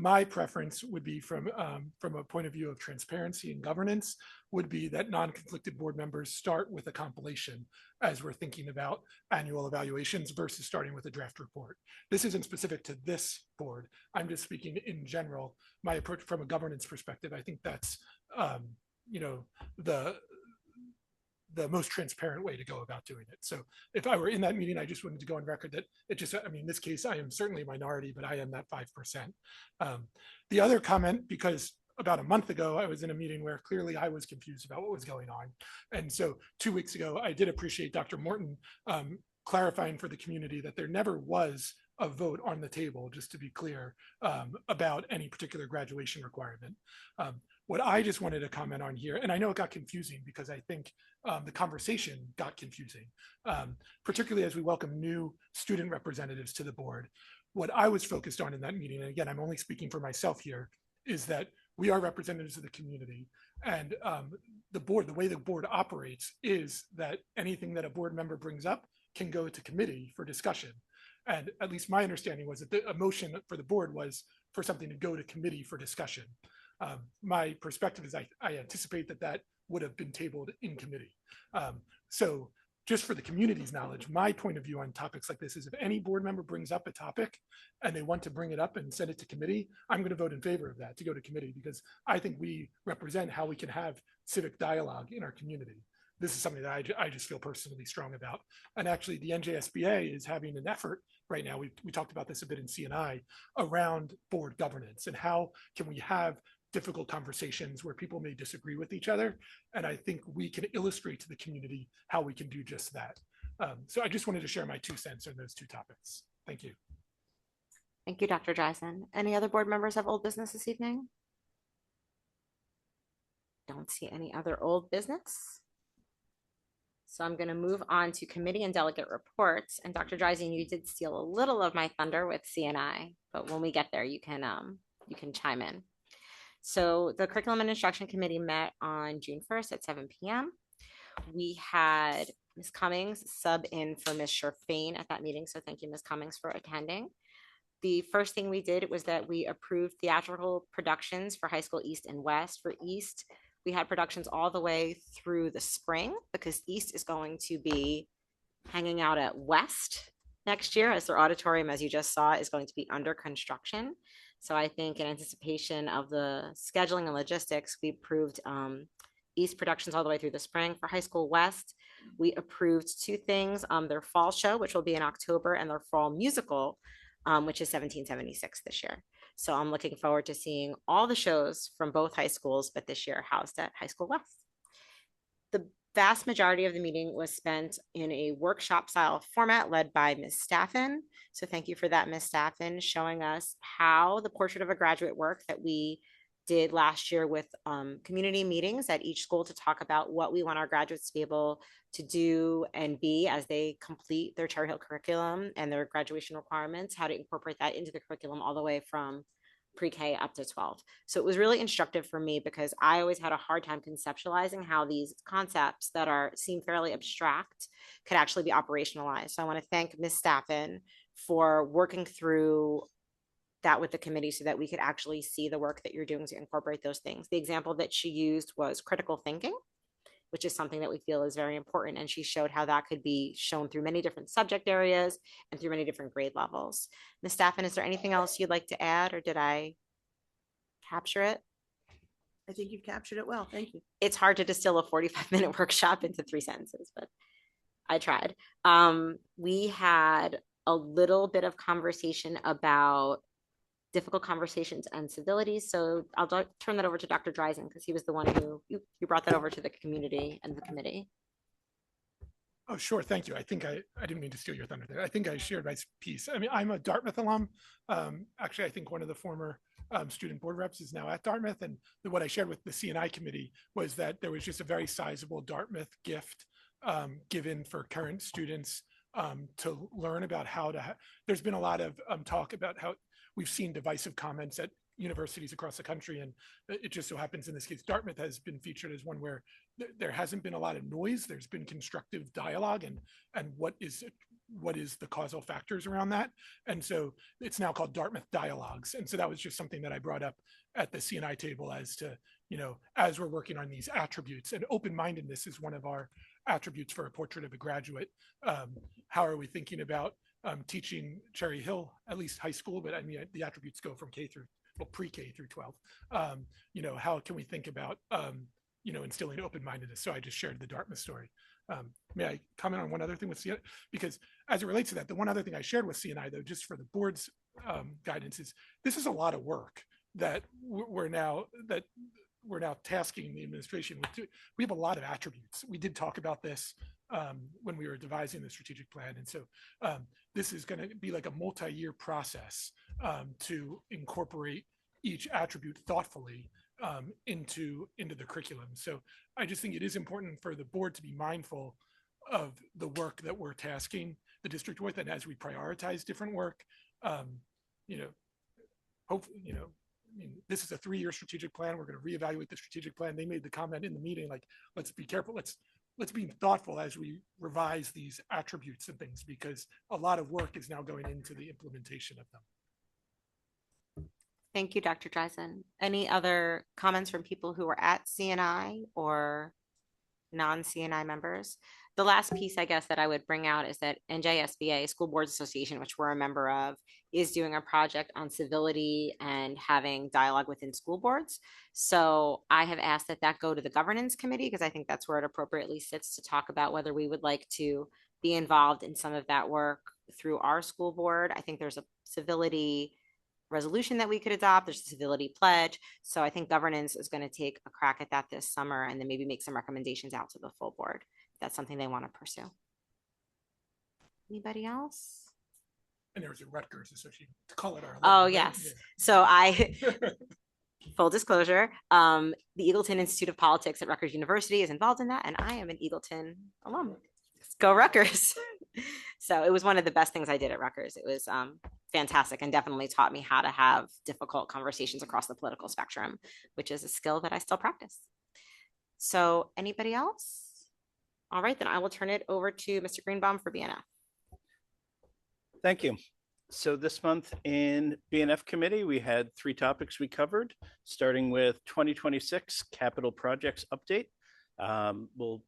My preference would be from a point of view of transparency and governance would be that non-conflicted board members start with a compilation as we're thinking about annual evaluations versus starting with a draft report. This isn't specific to this board. I'm just speaking in general. My approach from a governance perspective, I think that's the most transparent way to go about doing it. So if I were in that meeting, I just wanted to go on record that in this case, I am certainly a minority, but I am that 5%. The other comment, because about a month ago, I was in a meeting where clearly I was confused about what was going on. And so 2 weeks ago, I did appreciate Dr. Morton clarifying for the community that there never was a vote on the table, just to be clear, about any particular graduation requirement. What I just wanted to comment on here, and I know it got confusing because I think the conversation got confusing, particularly as we welcome new student representatives to the board. What I was focused on in that meeting, and again, I'm only speaking for myself here, is that we are representatives of the community, and the way the board operates is that anything that a board member brings up can go to committee for discussion. And at least my understanding was that the motion for the board was for something to go to committee for discussion. My perspective is I anticipate that would have been tabled in committee. So just for the community's knowledge, my point of view on topics like this is if any board member brings up a topic and they want to bring it up and send it to committee, I'm going to vote in favor of that to go to committee because I think we represent how we can have civic dialogue in our community. This is something that I just feel personally strong about. And actually the NJSBA is having an effort right now. We talked about this a bit in CNI around board governance and how can we have difficult conversations where people may disagree with each other. And I think we can illustrate to the community how we can do just that. So I just wanted to share my 2 cents on those 2 topics. Thank you. Thank you, Dr. Dreisen. Any other board members have old business this evening? Don't see any other old business. So I'm going to move on to committee and delegate reports. And Dr. Dreisen, you did steal a little of my thunder with CNI, but when we get there, you can chime in. So the Curriculum and Instruction Committee met on June 1st at 7 p.m. We had Ms. Cummings sub in for Ms. Sherfain at that meeting. So thank you, Ms. Cummings, for attending. The first thing we did was that we approved theatrical productions for High School East and West. For East, we had productions all the way through the spring because East is going to be hanging out at West next year as their auditorium, as you just saw, is going to be under construction. So I think in anticipation of the scheduling and logistics, we approved East productions all the way through the spring. For High School West, we approved 2 things, their fall show, which will be in October, and their fall musical, which is 1776 this year. So I'm looking forward to seeing all the shows from both high schools, but this year housed at High School West. The vast majority of the meeting was spent in a workshop style format led by Ms. Staffen. So thank you for that, Ms. Staffen, showing us how the portrait of a graduate work that we did last year with community meetings at each school to talk about what we want our graduates to be able to do and be as they complete their Cherry Hill curriculum and their graduation requirements, how to incorporate that into the curriculum all the way from pre-K up to 12. So it was really instructive for me because I always had a hard time conceptualizing how these concepts that seem fairly abstract could actually be operationalized. So I want to thank Ms. Staffen for working through that with the committee so that we could actually see the work that you're doing to incorporate those things. The example that she used was critical thinking, which is something that we feel is very important. And she showed how that could be shown through many different subject areas and through many different grade levels. Ms. Staffen, is there anything else you'd like to add, or did I capture it? I think you've captured it well. Thank you. It's hard to distill a 45-minute workshop into 3 sentences, but I tried. We had a little bit of conversation about difficult conversations and civilities. So I'll turn that over to Dr. Dreisen because he was the one who you brought that over to the community and the committee. Oh, sure. Thank you. I think I didn't mean to steal your thunder there. I think I shared my piece. I mean, I'm a Dartmouth alum. Actually, I think one of the former student board reps is now at Dartmouth. And what I shared with the CNI committee was that there was just a very sizable Dartmouth gift given for current students to learn about how to, there's been a lot of talk about how we've seen divisive comments at universities across the country. And it just so happens in this case, Dartmouth has been featured as one where there hasn't been a lot of noise. There's been constructive dialogue and what is the causal factors around that. And so it's now called Dartmouth Dialogues. And so that was just something that I brought up at the C&I table as to, as we're working on these attributes, and open-mindedness is one of our attributes for a portrait of a graduate. How are we thinking about teaching Cherry Hill, at least high school, but I mean, the attributes go from pre-K through 12. How can we think about, instilling open-mindedness? So I just shared the Dartmouth story. May I comment on one other thing with CNI? Because as it relates to that, the one other thing I shared with CNI, though, just for the board's guidance, is this is a lot of work that we're now tasking the administration with. We have a lot of attributes. We did talk about this when we were devising the strategic plan. And so this is going to be like a multi-year process to incorporate each attribute thoughtfully into the curriculum. So I just think it is important for the board to be mindful of the work that we're tasking the district with, and as we prioritize different work, hopefully, I mean, this is a 3-year strategic plan. We're going to reevaluate the strategic plan. They made the comment in the meeting, like, let's be careful. Let's be thoughtful as we revise these attributes and things, because a lot of work is now going into the implementation of them. Thank you, Dr. Dreisen. Any other comments from people who were at CNI or non-CNI members? The last piece, I guess, that I would bring out is that NJSBA, School Boards Association, which we're a member of, is doing a project on civility and having dialogue within school boards. So I have asked that go to the governance committee, because I think that's where it appropriately sits to talk about whether we would like to be involved in some of that work through our school board. I think there's a civility resolution that we could adopt. There's a civility pledge. So I think governance is going to take a crack at that this summer, and then maybe make some recommendations out to the full board. That's something they want to pursue. Anybody else? And there's a Rutgers Association to call it our. Oh, right? yes. Yeah. So full disclosure, the Eagleton Institute of Politics at Rutgers University is involved in that, and I am an Eagleton alum. Let's go Rutgers. So it was one of the best things I did at Rutgers. It was fantastic, and definitely taught me how to have difficult conversations across the political spectrum, which is a skill that I still practice. So anybody else? All right, then I will turn it over to Mr. Greenbaum for BNF. Thank you. So this month in BNF committee, we had 3 topics we covered, starting with 2026 capital projects update. We'll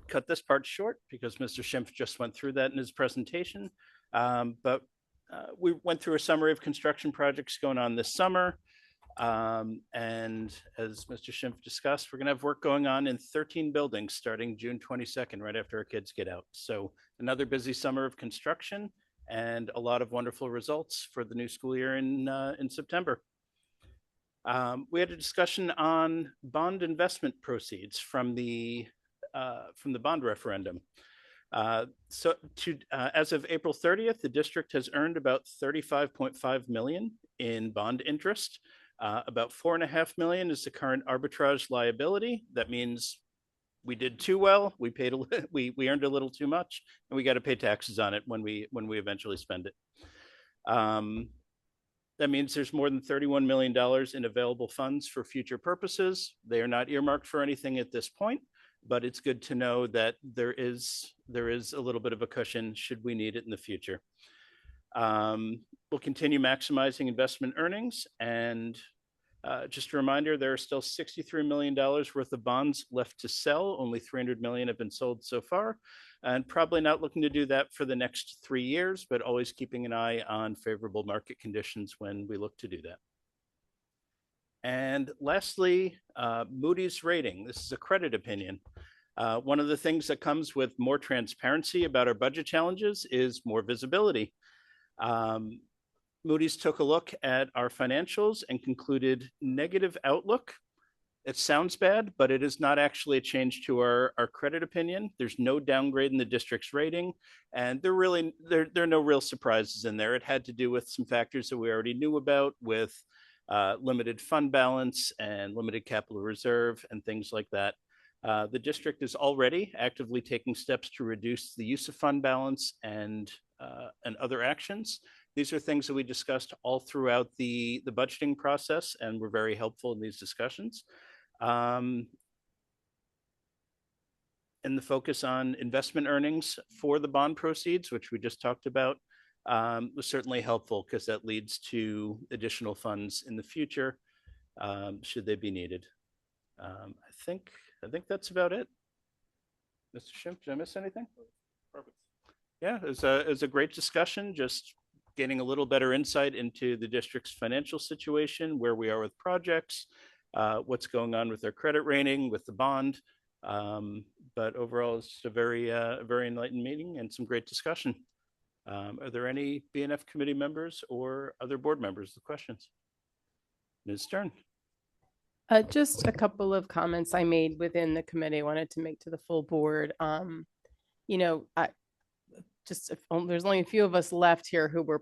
cut this part short because Mr. Schimpf just went through that in his presentation. But we went through a summary of construction projects going on this summer. And as Mr. Schimpf discussed, we're going to have work going on in 13 buildings starting June 22nd, right after our kids get out. So another busy summer of construction and a lot of wonderful results for the new school year in September. We had a discussion on bond investment proceeds from the bond referendum. As of April 30th, the district has earned about $35.5 million in bond interest. About $4.5 million is the current arbitrage liability. That means we did too well. We paid we earned a little too much, and we got to pay taxes on it when we eventually spend it. That means there's more than $31 million in available funds for future purposes. They are not earmarked for anything at this point, but it's good to know that there is a little bit of a cushion should we need it in the future. We'll continue maximizing investment earnings, and just a reminder, there are still $63 million worth of bonds left to sell. Only $300 million have been sold so far, and probably not looking to do that for the next 3 years, but always keeping an eye on favorable market conditions when we look to do that. And lastly, Moody's rating. This is a credit opinion. One of the things that comes with more transparency about our budget challenges is more visibility. Moody's took a look at our financials and concluded negative outlook. It sounds bad, but it is not actually a change to our credit opinion. There's no downgrade in the district's rating, and there are no real surprises in there. It had to do with some factors that we already knew about, with limited fund balance and limited capital reserve and things like that. The district is already actively taking steps to reduce the use of fund balance and other actions. These are things that we discussed all throughout the budgeting process and were very helpful in these discussions. And the focus on investment earnings for the bond proceeds, which we just talked about, was certainly helpful because that leads to additional funds in the future, should they be needed. I think that's about it. Mr. Schimpf, did I miss anything? Perfect. Yeah, it was a great discussion, just getting a little better insight into the district's financial situation, where we are with projects, what's going on with their credit rating, with the bond. But overall, it's a very enlightened meeting and some great discussion. Are there any BNF committee members or other board members with questions? Ms. Stern. Just a couple of comments I made within the committee I wanted to make to the full board. You know, there's only a few of us left here who were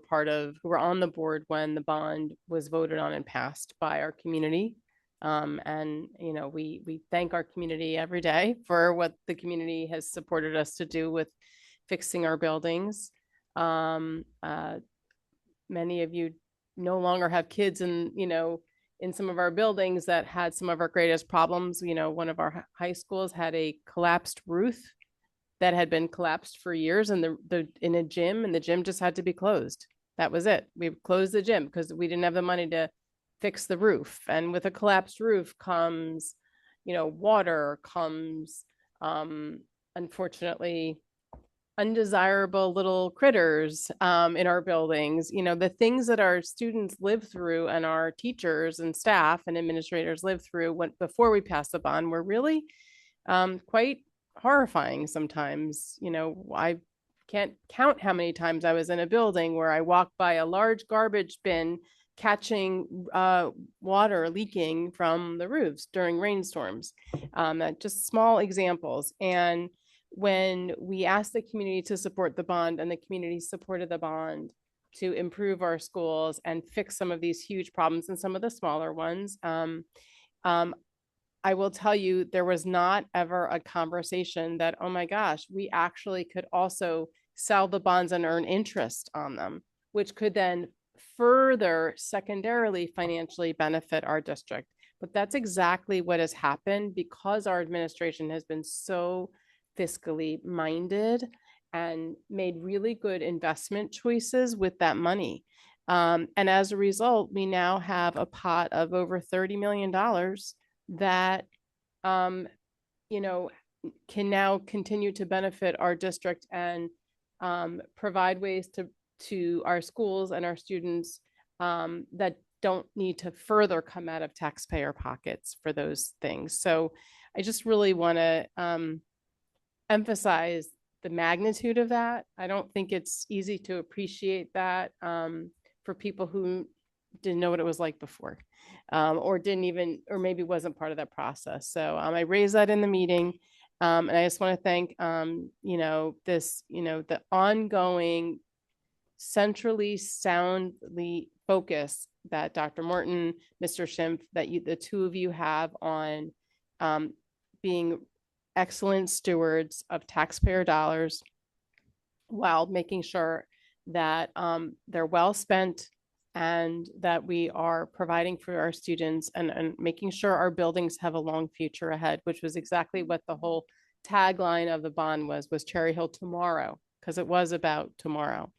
on the board when the bond was voted on and passed by our community. And you know, we thank our community every day for what the community has supported us to do with fixing our buildings. Many of you no longer have kids in some of our buildings that had some of our greatest problems. You know, one of our high schools had a collapsed roof that had been collapsed for years in a gym, and the gym just had to be closed. That was it. We closed the gym because we didn't have the money to fix the roof. And with a collapsed roof comes, you know, water, comes, unfortunately, undesirable little critters in our buildings. You know, the things that our students live through and our teachers and staff and administrators live through before we passed the bond were really quite horrifying sometimes. You know, I can't count how many times I was in a building where I walked by a large garbage bin catching water leaking from the roofs during rainstorms. Just small examples. And when we asked the community to support the bond and the community supported the bond to improve our schools and fix some of these huge problems and some of the smaller ones, I will tell you, there was not ever a conversation that, oh my gosh, we actually could also sell the bonds and earn interest on them, which could then further secondarily financially benefit our district. But that's exactly what has happened because our administration has been so fiscally minded and made really good investment choices with that money. And as a result, we now have a pot of over $30 million that, you know, can now continue to benefit our district and provide ways to our schools and our students that don't need to further come out of taxpayer pockets for those things. So I just really want to emphasize the magnitude of that. I don't think it's easy to appreciate that for people who didn't know what it was like before, or maybe wasn't part of that process. So I raised that in the meeting. And I just want to thank, you know, the ongoing centrally soundly focus that Dr. Morton, Mr. Schimpf, that the two of you have on being excellent stewards of taxpayer dollars while making sure that they're well spent and that we are providing for our students and making sure our buildings have a long future ahead, which was exactly what the whole tagline of the bond was Cherry Hill tomorrow, because it was about tomorrow.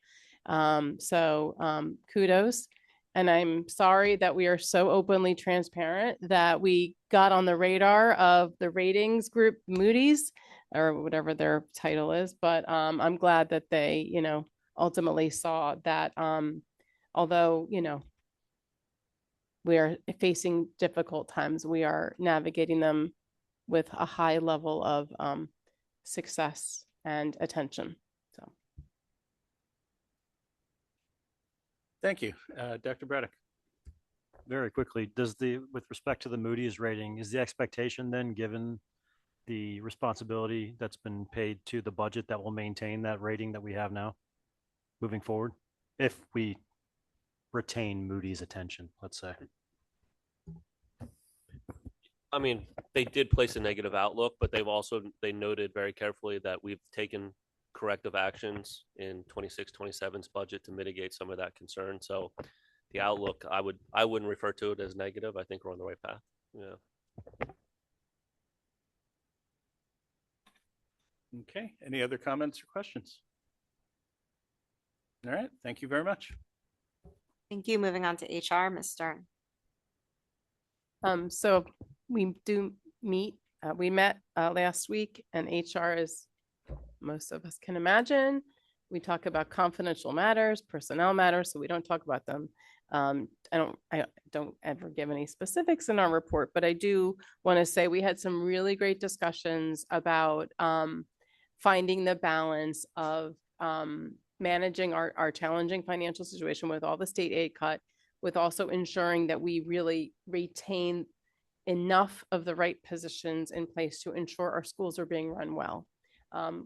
So kudos. And I'm sorry that we are so openly transparent that we got on the radar of the ratings group Moody's or whatever their title is. But I'm glad that they, you know, ultimately saw that although, you know, we are facing difficult times, we are navigating them with a high level of success and attention. So. Thank you. Dr. Braddock. Very quickly, with respect to the Moody's rating, is the expectation then, given the responsibility that's been paid to the budget, that will maintain that rating that we have now moving forward, if we retain Moody's attention, let's say? I mean, they did place a negative outlook, but they noted very carefully that we've taken corrective actions in 26-27's budget to mitigate some of that concern. So the outlook, I wouldn't refer to it as negative. I think we're on the right path. Yeah. Okay, any other comments or questions? All right, thank you very much. Thank you. Moving on to HR, Ms. Stern. So we do meet, we met last week, and HR, as most of us can imagine, we talk about confidential matters, personnel matters, so we don't talk about them. I don't ever give any specifics in our report, but I do want to say we had some really great discussions about finding the balance of managing our challenging financial situation with all the state aid cut, with also ensuring that we really retain enough of the right positions in place to ensure our schools are being run well,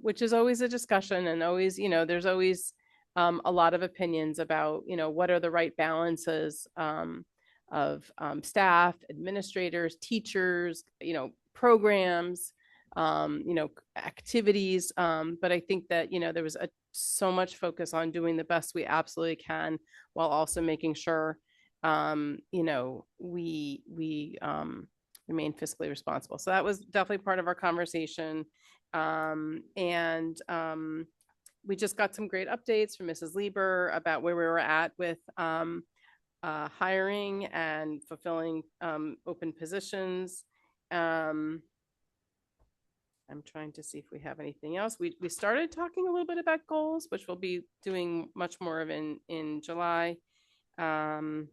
which is always a discussion, and always, there's always a lot of opinions about, what are the right balances of staff, administrators, teachers, programs, activities. But I think that, there was so much focus on doing the best we absolutely can, while also making sure, we remain fiscally responsible. So that was definitely part of our conversation. We just got some great updates from Mrs. Lieber about where we were at with hiring and fulfilling open positions. I'm trying to see if we have anything else. We started talking a little bit about goals, which we'll be doing much more of in July. And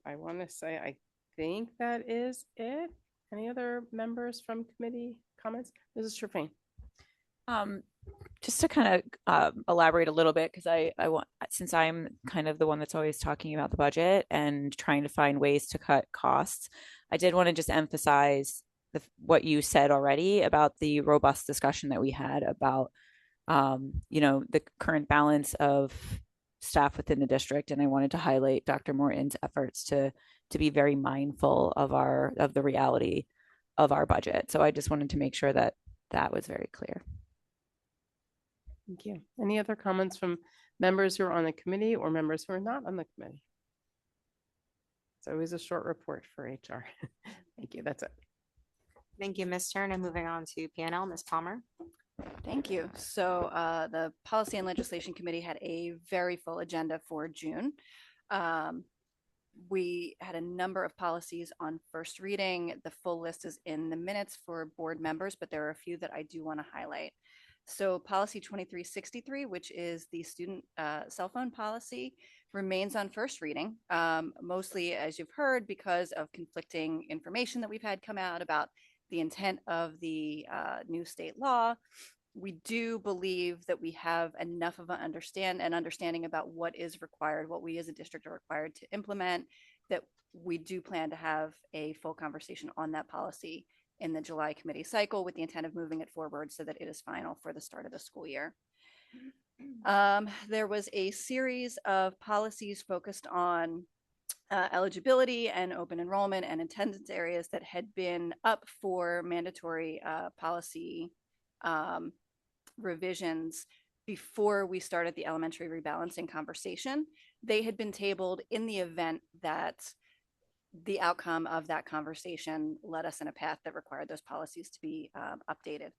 I want to say, I think that is it. Any other members from committee comments? Mrs. Sherfain. Just to kind of elaborate a little bit, because I want, since I'm kind of the one that's always talking about the budget and trying to find ways to cut costs, I did want to just emphasize what you said already about the robust discussion that we had about, the current balance of staff within the district. And I wanted to highlight Dr. Morton's efforts to be very mindful of the reality of our budget. So I just wanted to make sure that that was very clear. Thank you. Any other comments from members who are on the committee or members who are not on the committee? It's always a short report for HR. Thank you. That's it. Thank you, Ms. Stern. And moving on to P&L, Ms. Palmer. Thank you. So the Policy and Legislation Committee had a very full agenda for June. We had a number of policies on first reading. The full list is in the minutes for board members, but there are a few that I do want to highlight. So policy 2363, which is the student cell phone policy, remains on first reading, mostly, as you've heard, because of conflicting information that we've had come out about the intent of the new state law. We do believe that we have enough of an understanding about what is required, what we as a district are required to implement, that we do plan to have a full conversation on that policy in the July committee cycle, with the intent of moving it forward so that it is final for the start of the school year. There was a series of policies focused on eligibility and open enrollment and attendance areas that had been up for mandatory policy revisions before we started the elementary rebalancing conversation. They had been tabled in the event that the outcome of that conversation led us in a path that required those policies to be updated.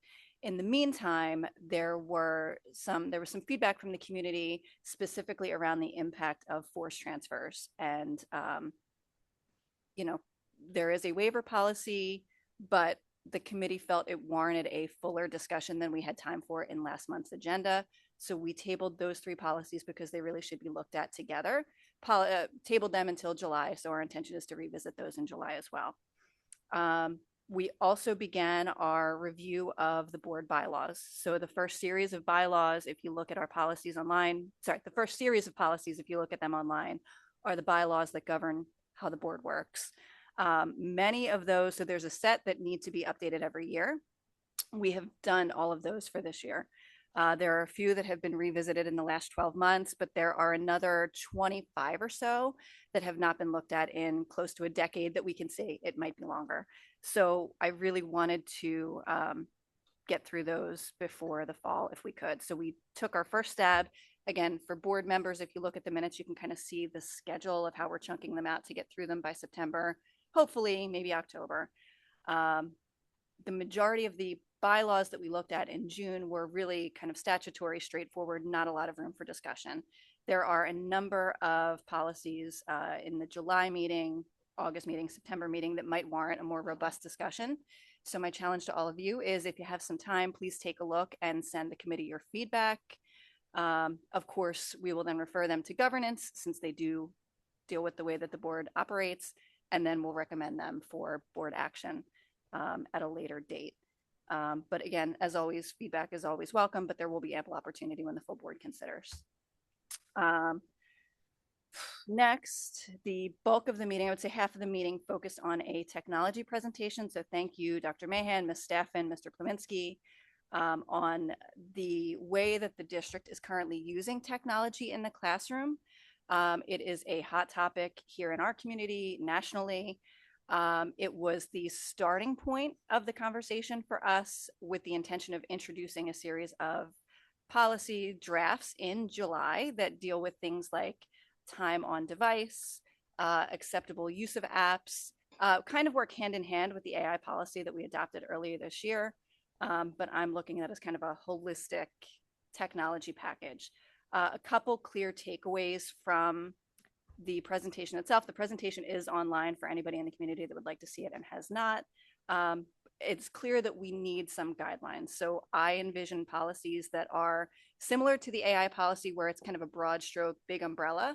In the meantime, there was some feedback from the community, specifically around the impact of forced transfers. And, there is a waiver policy, but the committee felt it warranted a fuller discussion than we had time for in last month's agenda. So we tabled those three policies because they really should be looked at together. Tabled them until July. So our intention is to revisit those in July as well. We also began our review of the board bylaws. So the first series of bylaws, if you look at our policies online, the first series of policies, if you look at them online, are the bylaws that govern how the board works. Many of those, so there's a set that need to be updated every year. We have done all of those for this year. There are a few that have been revisited in the last 12 months, but there are another 25 or so that have not been looked at in close to a decade that we can say it might be longer. So I really wanted to get through those before the fall if we could. So we took our first stab. Again, for board members, if you look at the minutes, you can kind of see the schedule of how we're chunking them out to get through them by September, hopefully maybe October. The majority of the bylaws that we looked at in June were really kind of statutory, straightforward, not a lot of room for discussion. There are a number of policies in the July meeting, August meeting, September meeting that might warrant a more robust discussion. So my challenge to all of you is, if you have some time, please take a look and send the committee your feedback. Of course, we will then refer them to governance, since they do deal with the way that the board operates, and then we'll recommend them for board action at a later date. But again, as always, feedback is always welcome, but there will be ample opportunity when the full board considers. Next, the bulk of the meeting, I would say half of the meeting, focused on a technology presentation. So thank you, Dr. Mahan, Ms. Staffen, Mr. Pleminski, on the way that the district is currently using technology in the classroom. It is a hot topic here in our community, nationally. It was the starting point of the conversation for us, with the intention of introducing a series of policy drafts in July that deal with things like time on device, acceptable use of apps, kind of work hand in hand with the AI policy that we adopted earlier this year. But I'm looking at it as kind of a holistic technology package. A couple clear takeaways from the presentation itself. The presentation is online for anybody in the community that would like to see it and has not. It's clear that we need some guidelines. So I envision policies that are similar to the AI policy, where it's kind of a broad stroke, big umbrella,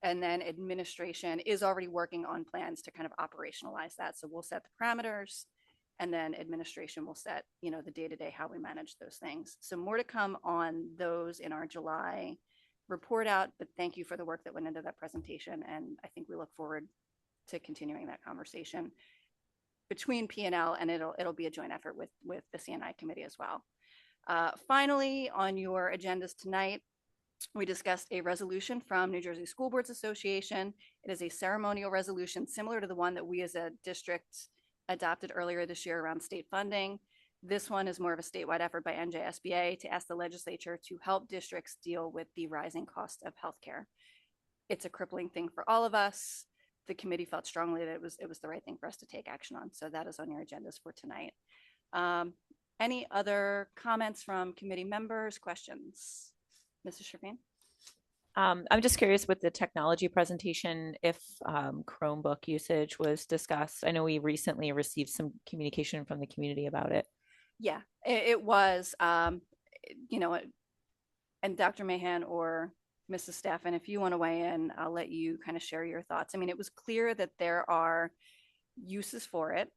and then administration is already working on plans to kind of operationalize that. So we'll set the parameters, and then administration will set, the day-to-day how we manage those things. So more to come on those in our July report out, but thank you for the work that went into that presentation. And I think we look forward to continuing that conversation between P&L, and it'll be a joint effort with the CNI committee as well. Finally, on your agendas tonight, we discussed a resolution from New Jersey School Boards Association. It is a ceremonial resolution similar to the one that we as a district adopted earlier this year around state funding. This one is more of a statewide effort by NJSBA to ask the legislature to help districts deal with the rising cost of healthcare. It's a crippling thing for all of us. The committee felt strongly that it was the right thing for us to take action on. So that is on your agendas for tonight. Any other comments from committee members, questions? Mrs. Sherfane? I'm just curious with the technology presentation, if Chromebook usage was discussed. I know we recently received some communication from the community about it. Yeah, it was, and Dr. Mahan or Mrs. Staffen, if you want to weigh in, I'll let you kind of share your thoughts. I mean, it was clear that there are uses for it.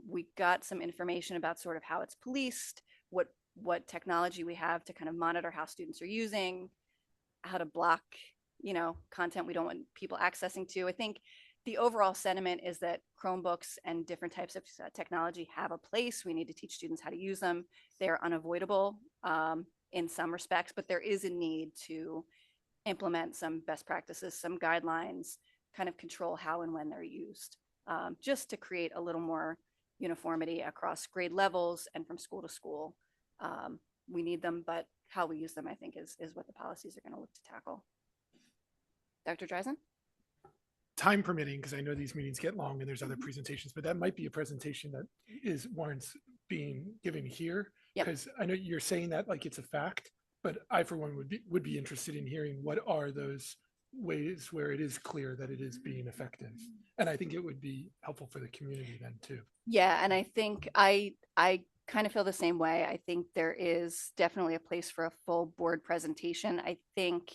We got some information about sort of how it's policed, what technology we have to kind of monitor how students are using, how to block, content we don't want people accessing to. I think the overall sentiment is that Chromebooks and different types of technology have a place. We need to teach students how to use them. They're unavoidable in some respects, but there is a need to implement some best practices, some guidelines, kind of control how and when they're used, just to create a little more uniformity across grade levels and from school to school. We need them, but how we use them, I think, is what the policies are going to look to tackle. Dr. Dreisen? Time permitting, because I know these meetings get long and there's other presentations, but that might be a presentation that warrants being given here. Because I know you're saying that like it's a fact, but I, for one, would be interested in hearing what are those ways where it is clear that it is being effective. And I think it would be helpful for the community then too. Yeah, and I think I kind of feel the same way. I think there is definitely a place for a full board presentation. I think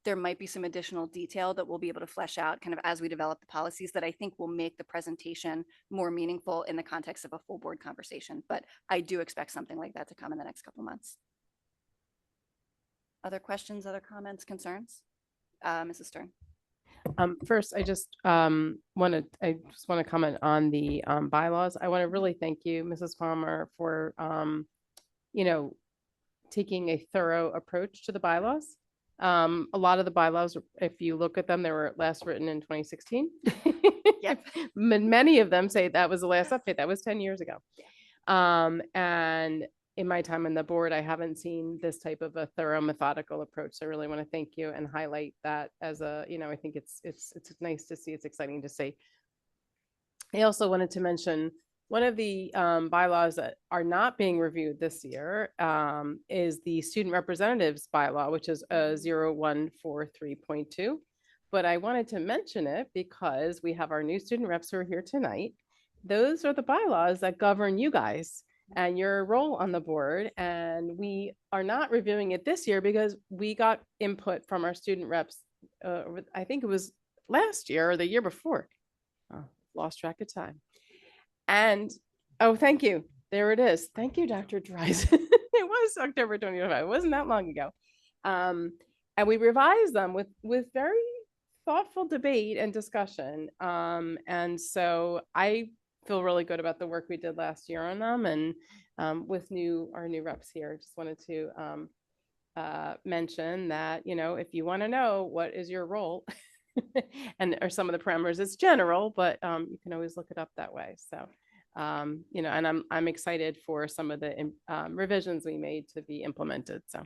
there might be some additional detail that we'll be able to flesh out kind of as we develop the policies that I think will make the presentation more meaningful in the context of a full board conversation. But I do expect something like that to come in the next couple months. Other questions, other comments, concerns? Mrs. Stern. First, I just want to comment on the bylaws. I want to really thank you, Mrs. Palmer, for taking a thorough approach to the bylaws. A lot of the bylaws, if you look at them, they were last written in 2016. Yep. Many of them say that was the last update. That was 10 years ago. And in my time on the board, I haven't seen this type of a thorough, methodical approach. So I really want to thank you and highlight that as a, I think it's nice to see. It's exciting to see. I also wanted to mention one of the bylaws that are not being reviewed this year is the student representatives bylaw, which is 0143.2. But I wanted to mention it because we have our new student reps who are here tonight. Those are the bylaws that govern you guys and your role on the board. And we are not reviewing it this year because we got input from our student reps. I think it was last year or the year before. Oh, lost track of time. And, oh, thank you. There it is. Thank you, Dr. Dreisen. It was October 25. It wasn't that long ago. And we revised them with very thoughtful debate and discussion. And so I feel really good about the work we did last year on them. And with our new reps here, just wanted to mention that, if you want to know what is your role and or some of the parameters, it's general, but you can always look it up that way. So, and I'm excited for some of the revisions we made to be implemented. So,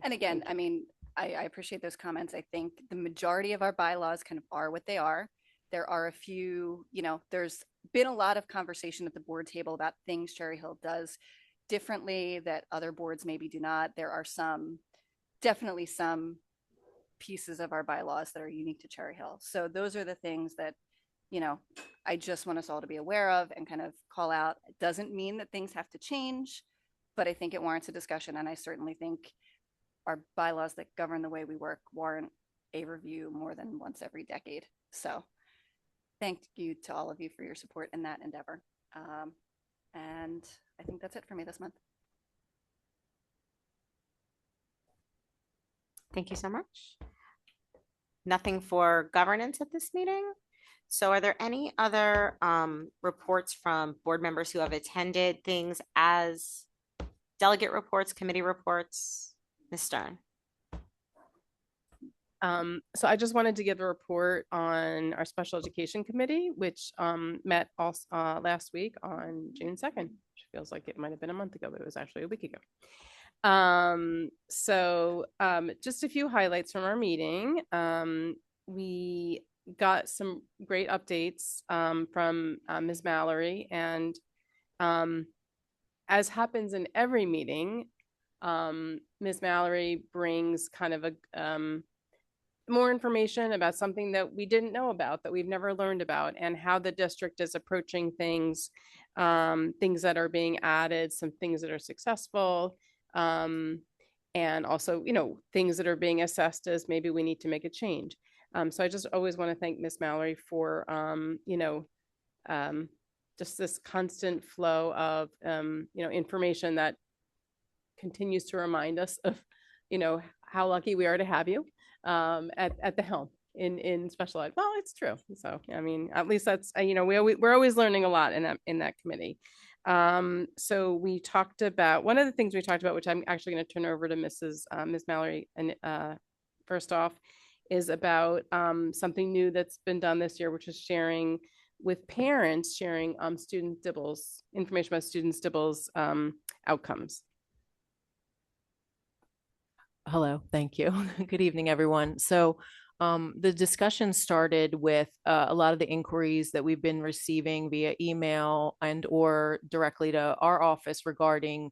and again, I mean, I appreciate those comments. I think the majority of our bylaws kind of are what they are. There are a few, there's been a lot of conversation at the board table about things Cherry Hill does differently that other boards maybe do not. There are definitely some pieces of our bylaws that are unique to Cherry Hill. So those are the things that, I just want us all to be aware of and kind of call out. It doesn't mean that things have to change, but I think it warrants a discussion. And I certainly think our bylaws that govern the way we work warrant a review more than once every decade. So thank you to all of you for your support in that endeavor. And I think that's it for me this month. Thank you so much. Nothing for governance at this meeting. So are there any other reports from board members who have attended things as delegate reports, committee reports? Ms. Stern. So I just wanted to give a report on our special education committee, which met also last week on June 2nd, which feels like it might have been a month ago, but it was actually a week ago. So just a few highlights from our meeting. We got some great updates from Ms. Mallory, and as happens in every meeting, Ms. Mallory brings kind of a more information about something that we didn't know about, that we've never learned about, and how the district is approaching things, things that are being added, some things that are successful, and also, things that are being assessed as maybe we need to make a change. So I just always want to thank Ms. Mallory for, just this constant flow of, information that continues to remind us of, how lucky we are to have you at the helm in special ed. Well, it's true. So, I mean, at least that's, we're always learning a lot in that committee. So we talked about, one of the things we talked about, which I'm actually going to turn over to Ms. Mallory, and first off, is about something new that's been done this year, which is sharing with parents, sharing student DIBELS, information about students' DIBELS outcomes. Hello, thank you. Good evening, everyone. So the discussion started with a lot of the inquiries that we've been receiving via email and or directly to our office regarding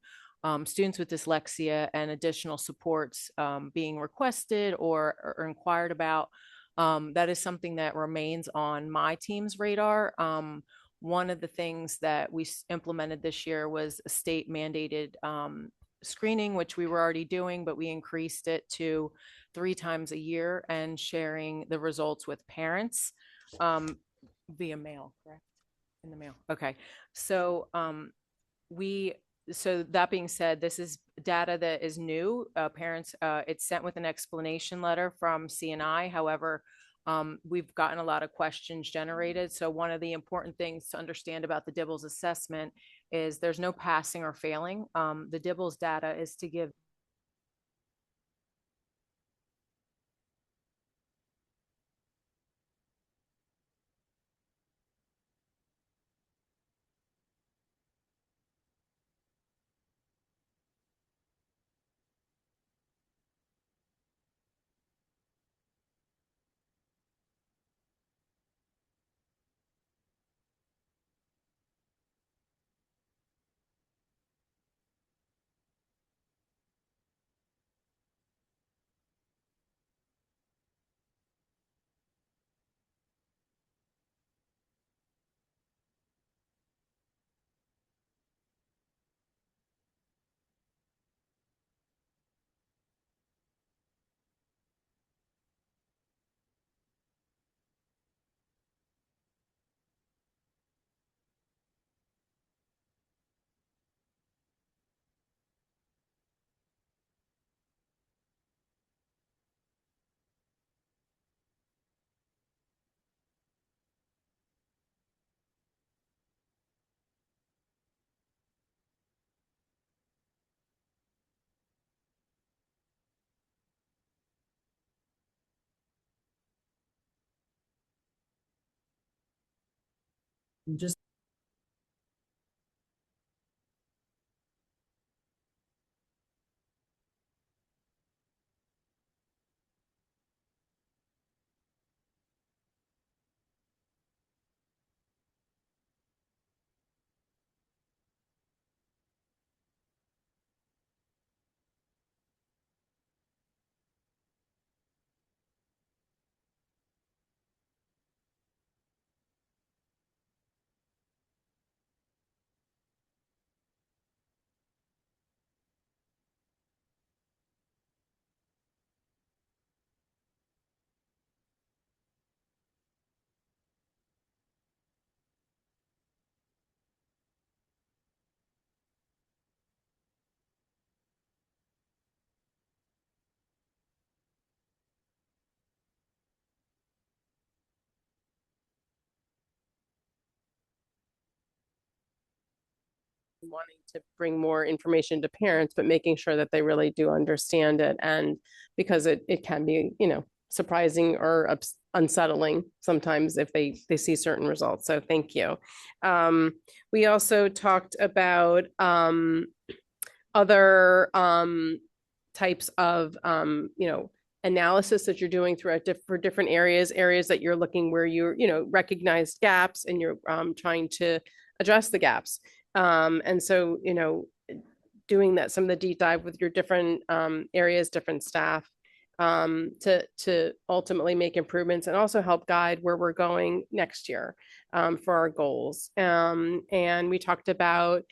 students with dyslexia and additional supports being requested or inquired about. That is something that remains on my team's radar. One of the things that we implemented this year was a state mandated screening, which we were already doing, but we increased it to 3 times a year and sharing the results with parents via mail, correct? In the mail. Okay. So so that being said, this is data that is new. Parents, it's sent with an explanation letter from CNI. However, we've gotten a lot of questions generated. So one of the important things to understand about the DIBELS assessment is there's no passing or failing. The DIBELS data is to give Just wanting to bring more information to parents, but making sure that they really do understand it. And because it can be, surprising or unsettling sometimes if they see certain results. So thank you. We also talked about other types of, analysis that you're doing throughout for different areas that you're looking where you're, recognized gaps and you're trying to address the gaps. And so, doing that, some of the deep dive with your different areas, different staff, to ultimately make improvements and also help guide where we're going next year for our goals. And we talked about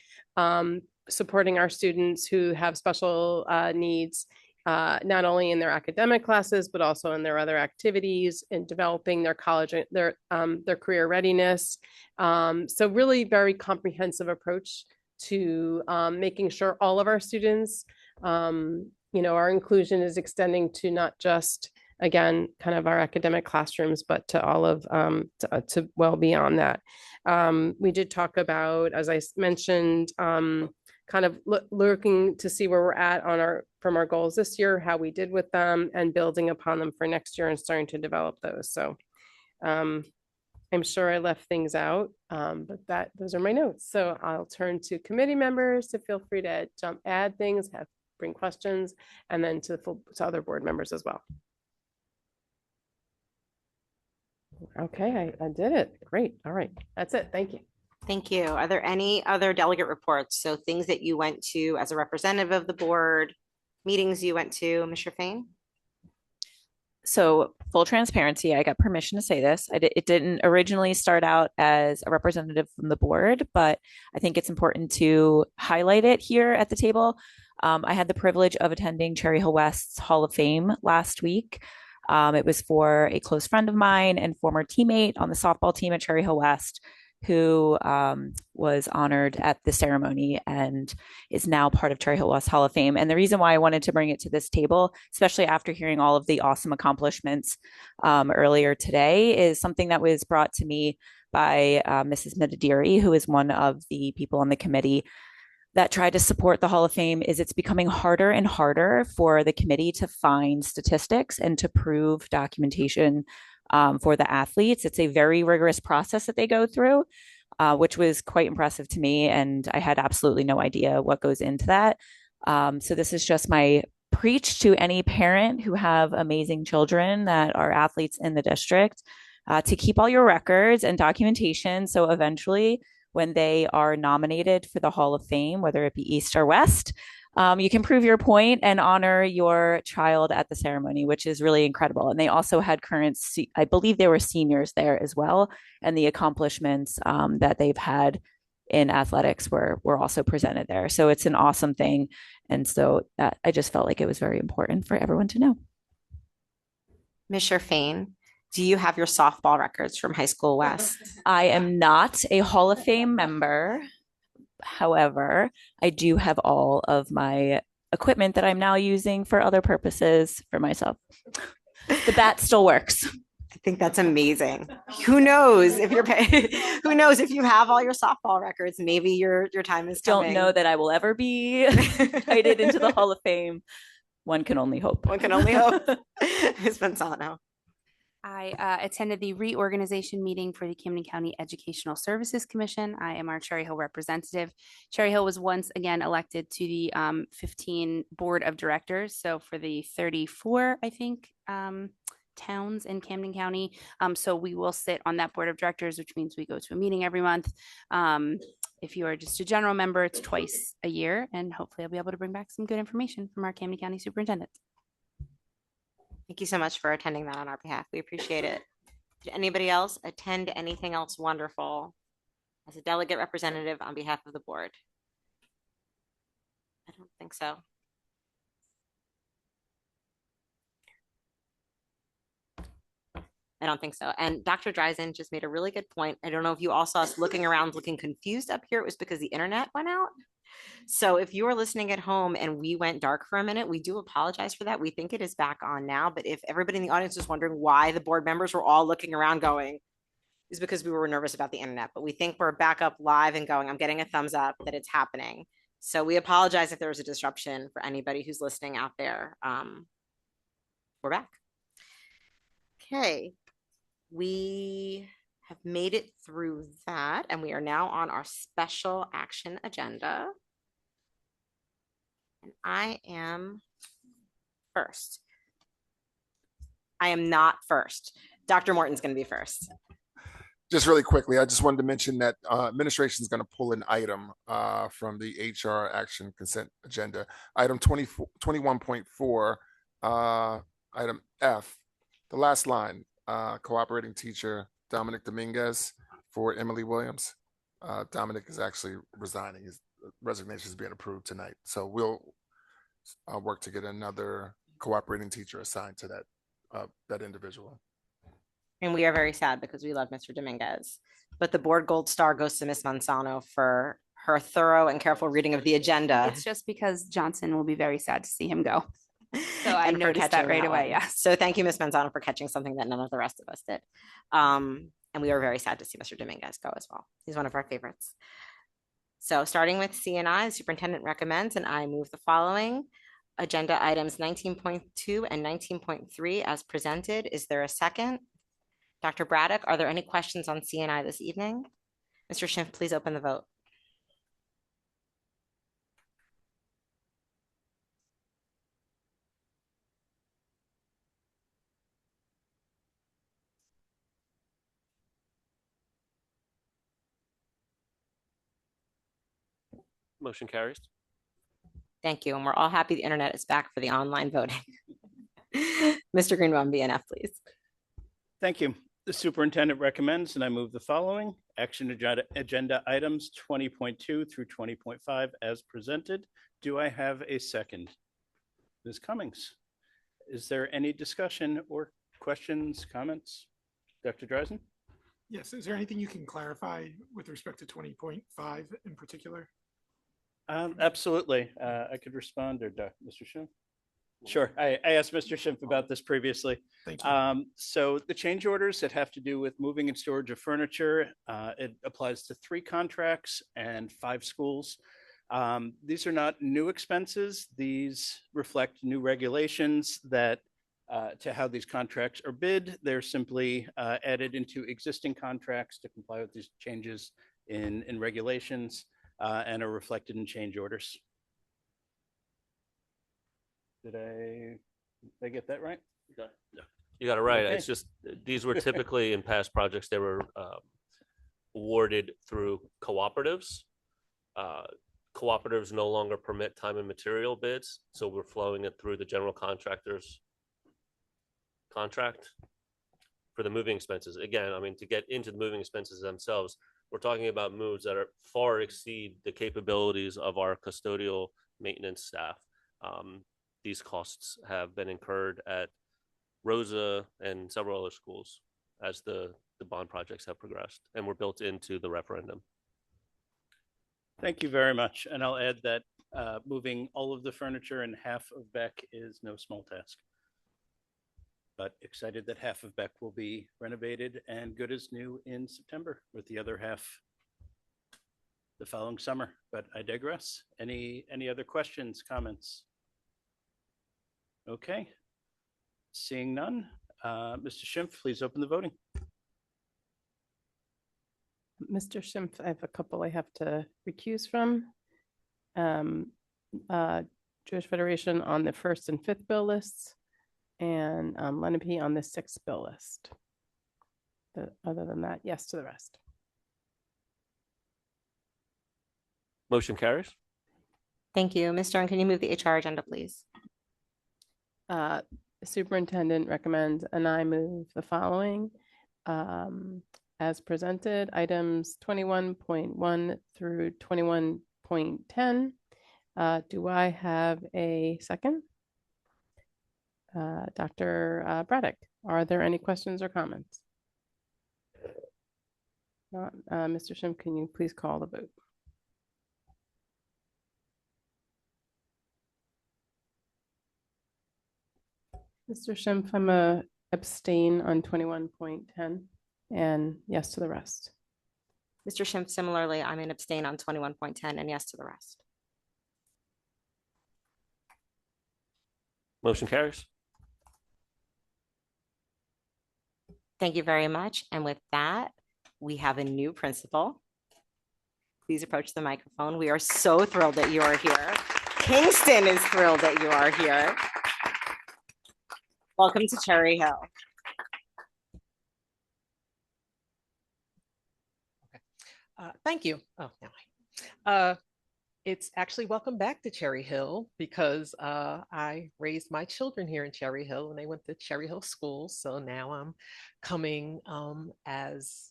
supporting our students who have special needs, not only in their academic classes, but also in their other activities and developing their college, their career readiness. So really very comprehensive approach to making sure all of our students, our inclusion is extending to not just, again, kind of our academic classrooms, but to all of, to well beyond that. We did talk about, as I mentioned, kind of looking to see where we're at from our goals this year, how we did with them, and building upon them for next year and starting to develop those. So I'm sure I left things out, but those are my notes. So I'll turn to committee members to feel free to add things, bring questions, and then to other board members as well. Okay, I did it. Great. All right. That's it. Thank you. Thank you. Are there any other delegate reports? So things that you went to as a representative of the board, meetings you went to, Mr. Fain? So full transparency, I got permission to say this. It didn't originally start out as a representative from the board, but I think it's important to highlight it here at the table. I had the privilege of attending Cherry Hill West's Hall of Fame last week. It was for a close friend of mine and former teammate on the softball team at Cherry Hill West, who was honored at the ceremony and is now part of Cherry Hill West Hall of Fame. And the reason why I wanted to bring it to this table, especially after hearing all of the awesome accomplishments earlier today, is something that was brought to me by Mrs. Medadiri, who is one of the people on the committee that tried to support the Hall of Fame. Is it's becoming harder and harder for the committee to find statistics and to prove documentation for the athletes. It's a very rigorous process that they go through, which was quite impressive to me. And I had absolutely no idea what goes into that. So this is just my preach to any parent who have amazing children that are athletes in the district, to keep all your records and documentation. So eventually, when they are nominated for the Hall of Fame, whether it be East or West, you can prove your point and honor your child at the ceremony, which is really incredible. And they also had I believe they were seniors there as well. And the accomplishments that they've had in athletics were also presented there. So it's an awesome thing. And so I just felt like it was very important for everyone to know. Mr. Fain, do you have your softball records from High School West? I am not a Hall of Fame member. However, I do have all of my equipment that I'm now using for other purposes for myself. The bat still works. I think that's amazing. Who knows if who knows if you have all your softball records, maybe your time is coming. Don't know that I will ever be invited into the Hall of Fame. One can only hope. One can only hope. Ms. Pensano. I attended the reorganization meeting for the Camden County Educational Services Commission. I am our Cherry Hill representative. Cherry Hill was once again elected to the 15 board of directors. So for the 34, I think, towns in Camden County. So we will sit on that board of directors, which means we go to a meeting every month. If you are just a general member, it's twice a year, and hopefully I'll be able to bring back some good information from our Camden County superintendent. Thank you so much for attending that on our behalf. We appreciate it. Did anybody else attend anything else wonderful as a delegate representative on behalf of the board? I don't think so. I don't think so. And Dr. Dreisen just made a really good point. I don't know if you all saw us looking around, looking confused up here. It was because the internet went out. So if you are listening at home and we went dark for a minute, we do apologize for that. We think it is back on now. But if everybody in the audience is wondering why the board members were all looking around going, is because we were nervous about the internet. But we think we're back up live and going. I'm getting a thumbs up that it's happening. So we apologize if there was a disruption for anybody who's listening out there. We're back. Okay. We have made it through that, and we are now on our special action agenda. And I am first. I am not first. Dr. Morton's going to be first. Just really quickly, I just wanted to mention that administration is going to pull an item from the HR action consent agenda. Item 21.4, item F, the last line, cooperating teacher Dominic Dominguez for Emily Williams. Dominic is actually resigning. His resignation is being approved tonight. So we'll work to get another cooperating teacher assigned to that individual. And we are very sad because we love Mr. Dominguez. But the board gold star goes to Ms. Manzano for her thorough and careful reading of the agenda. It's just because Johnson will be very sad to see him go. So I and for noticed that catching right away. one. Yeah. So thank you, Ms. Manzano, for catching something that none of the rest of us did. And we are very sad to see Mr. Dominguez go as well. He's one of our favorites. So starting with CNI, the superintendent recommends, and I move the following agenda items 19.2 and 19.3 as presented. Is there a second? Dr. Braddock, are there any questions on CNI this evening? Mr. Schiff, please open the vote. Motion carries. Thank you. And we're all happy the internet is back for the online voting. Mr. Greenbaum, BNF, please. Thank you. The superintendent recommends, and I move the following action agenda items 20.2 through 20.5 as presented. Do I have a second? Ms. Cummings, is there any discussion or questions, comments? Dr. Dreisen? Yes. Is there anything you can clarify with respect to 20.5 in particular? Absolutely. I could respond, or Mr. Schiff? Sure. I asked Mr. Schiff about this previously. Thank you. So the change orders that have to do with moving and storage of furniture, it applies to 3 contracts and 5 schools. These are not new expenses. These reflect new regulations that to how these contracts are bid. They're simply added into existing contracts to comply with these changes in regulations and are reflected in change orders. Did I get that right? You got it right. Okay. It's just these were typically in past projects, they were awarded through cooperatives. Cooperatives no longer permit time and material bids, so we're flowing it through the general contractor's contract for the moving expenses. Again, I mean, to get into the moving expenses themselves, we're talking about moves that are far exceed the capabilities of our custodial maintenance staff. These costs have been incurred at Rosa and several other schools as the bond projects have progressed and were built into the referendum. Thank you very much. And I'll add that moving all of the furniture in half of Beck is no small task. But excited that half of Beck will be renovated and good as new in September, with the other half the following summer. But I digress. Any other questions, comments? Okay. Seeing none, Mr. Schimpf, please open the voting. Mr. Schimpf, I have a couple I have to recuse from. Jewish Federation on the 1st and 5th bill lists, and Lenape on the 6th bill list. Other than that, yes to the rest. Motion carries. Thank you. Ms. Stern, can you move the HR agenda, please? The superintendent recommends, and I move the following. As presented, items 21.1 through 21.10. Do I have a second? Dr. Braddock, are there any questions or comments? Not, Mr. Schimpf, can you please call the vote? Mr. Schimpf, I'm a abstain on 21.10 and yes to the rest. Mr. Schimpf, similarly, I'm an abstain on 21.10 and yes to the rest. Motion carries. Thank you very much. And with that, we have a new principal. Please approach the microphone. We are so thrilled that you are here. Kingston is thrilled that you are here. Welcome to Cherry Hill. Thank you. Oh, no. It's actually welcome back to Cherry Hill because I raised my children here in Cherry Hill and they went to Cherry Hill schools. So now I'm coming as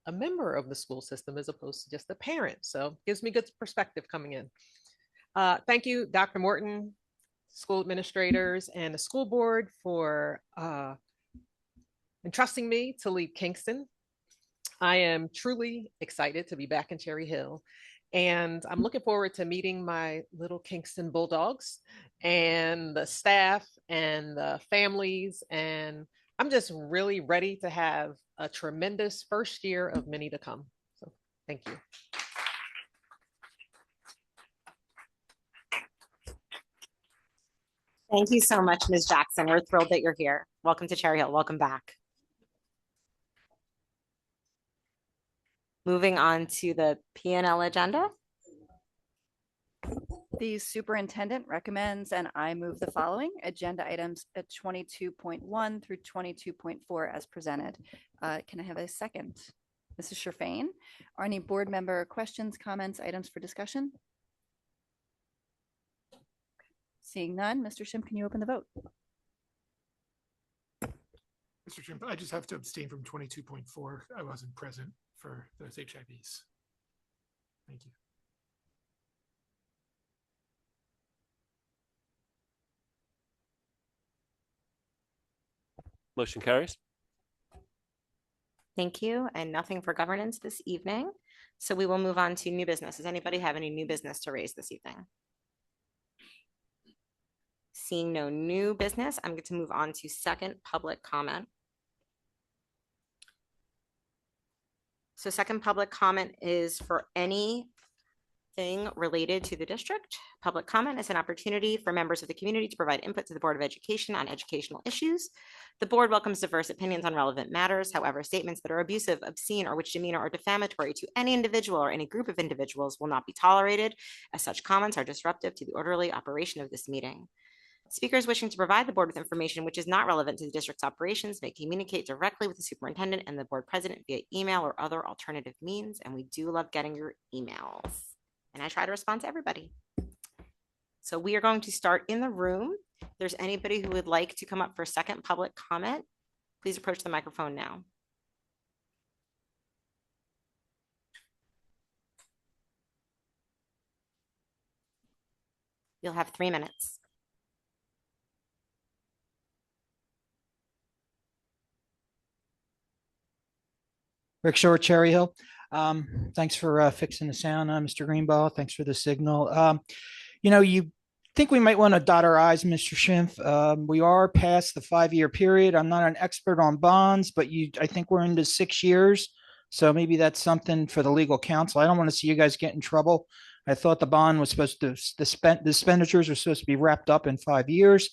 a member of the school system as opposed to just a parent. So it gives me good perspective coming in. Thank you, Dr. Morton, school administrators, and the school board for entrusting me to lead Kingston. I am truly excited to be back in Cherry Hill, and I'm looking forward to meeting my little Kingston Bulldogs and the staff and the families, and I'm just really ready to have a tremendous first year of many to come. So thank you. Thank you so much, Ms. Jackson. We're thrilled that you're here. Welcome to Cherry Hill. Welcome back. Moving on to the P&L agenda. The superintendent recommends, and I move the following agenda items at 22.1 through 22.4 as presented. Can I have a second? Mrs. Sherfain, are any board member questions, comments, items for discussion? Seeing none, Mr. Schimpf, can you open the vote? Mr. Chairman, I just have to abstain from 22.4. I wasn't present for those HIVs. Thank you. Motion carries. Thank you. And nothing for governance this evening. So we will move on to new business. Does anybody have any new business to raise this evening? Seeing no new business, I'm going to move on to second public comment. So second public comment is for anything related to the district. Public comment is an opportunity for members of the community to provide input to the Board of Education on educational issues. The board welcomes diverse opinions on relevant matters. However, statements that are abusive, obscene, or which demean or defamatory to any individual or any group of individuals will not be tolerated, as such comments are disruptive to the orderly operation of this meeting. Speakers wishing to provide the board with information which is not relevant to the district's operations may communicate directly with the superintendent and the board president via email or other alternative means. And we do love getting your emails. And I try to respond to everybody. So we are going to start in the room. If there's anybody who would like to come up for second public comment, please approach the microphone now. You'll have 3 minutes. Rick Short, Cherry Hill. Thanks for fixing the sound, Mr. Greenbaugh. Thanks for the signal. You think we might want to dot our I's, Mr. Schimpf. We are past the 5-year period. I'm not an expert on bonds, but I think we're into 6 years. So maybe that's something for the legal counsel. I don't want to see you guys get in trouble. I thought the bond was supposed to, the expenditures are supposed to be wrapped up in 5 years.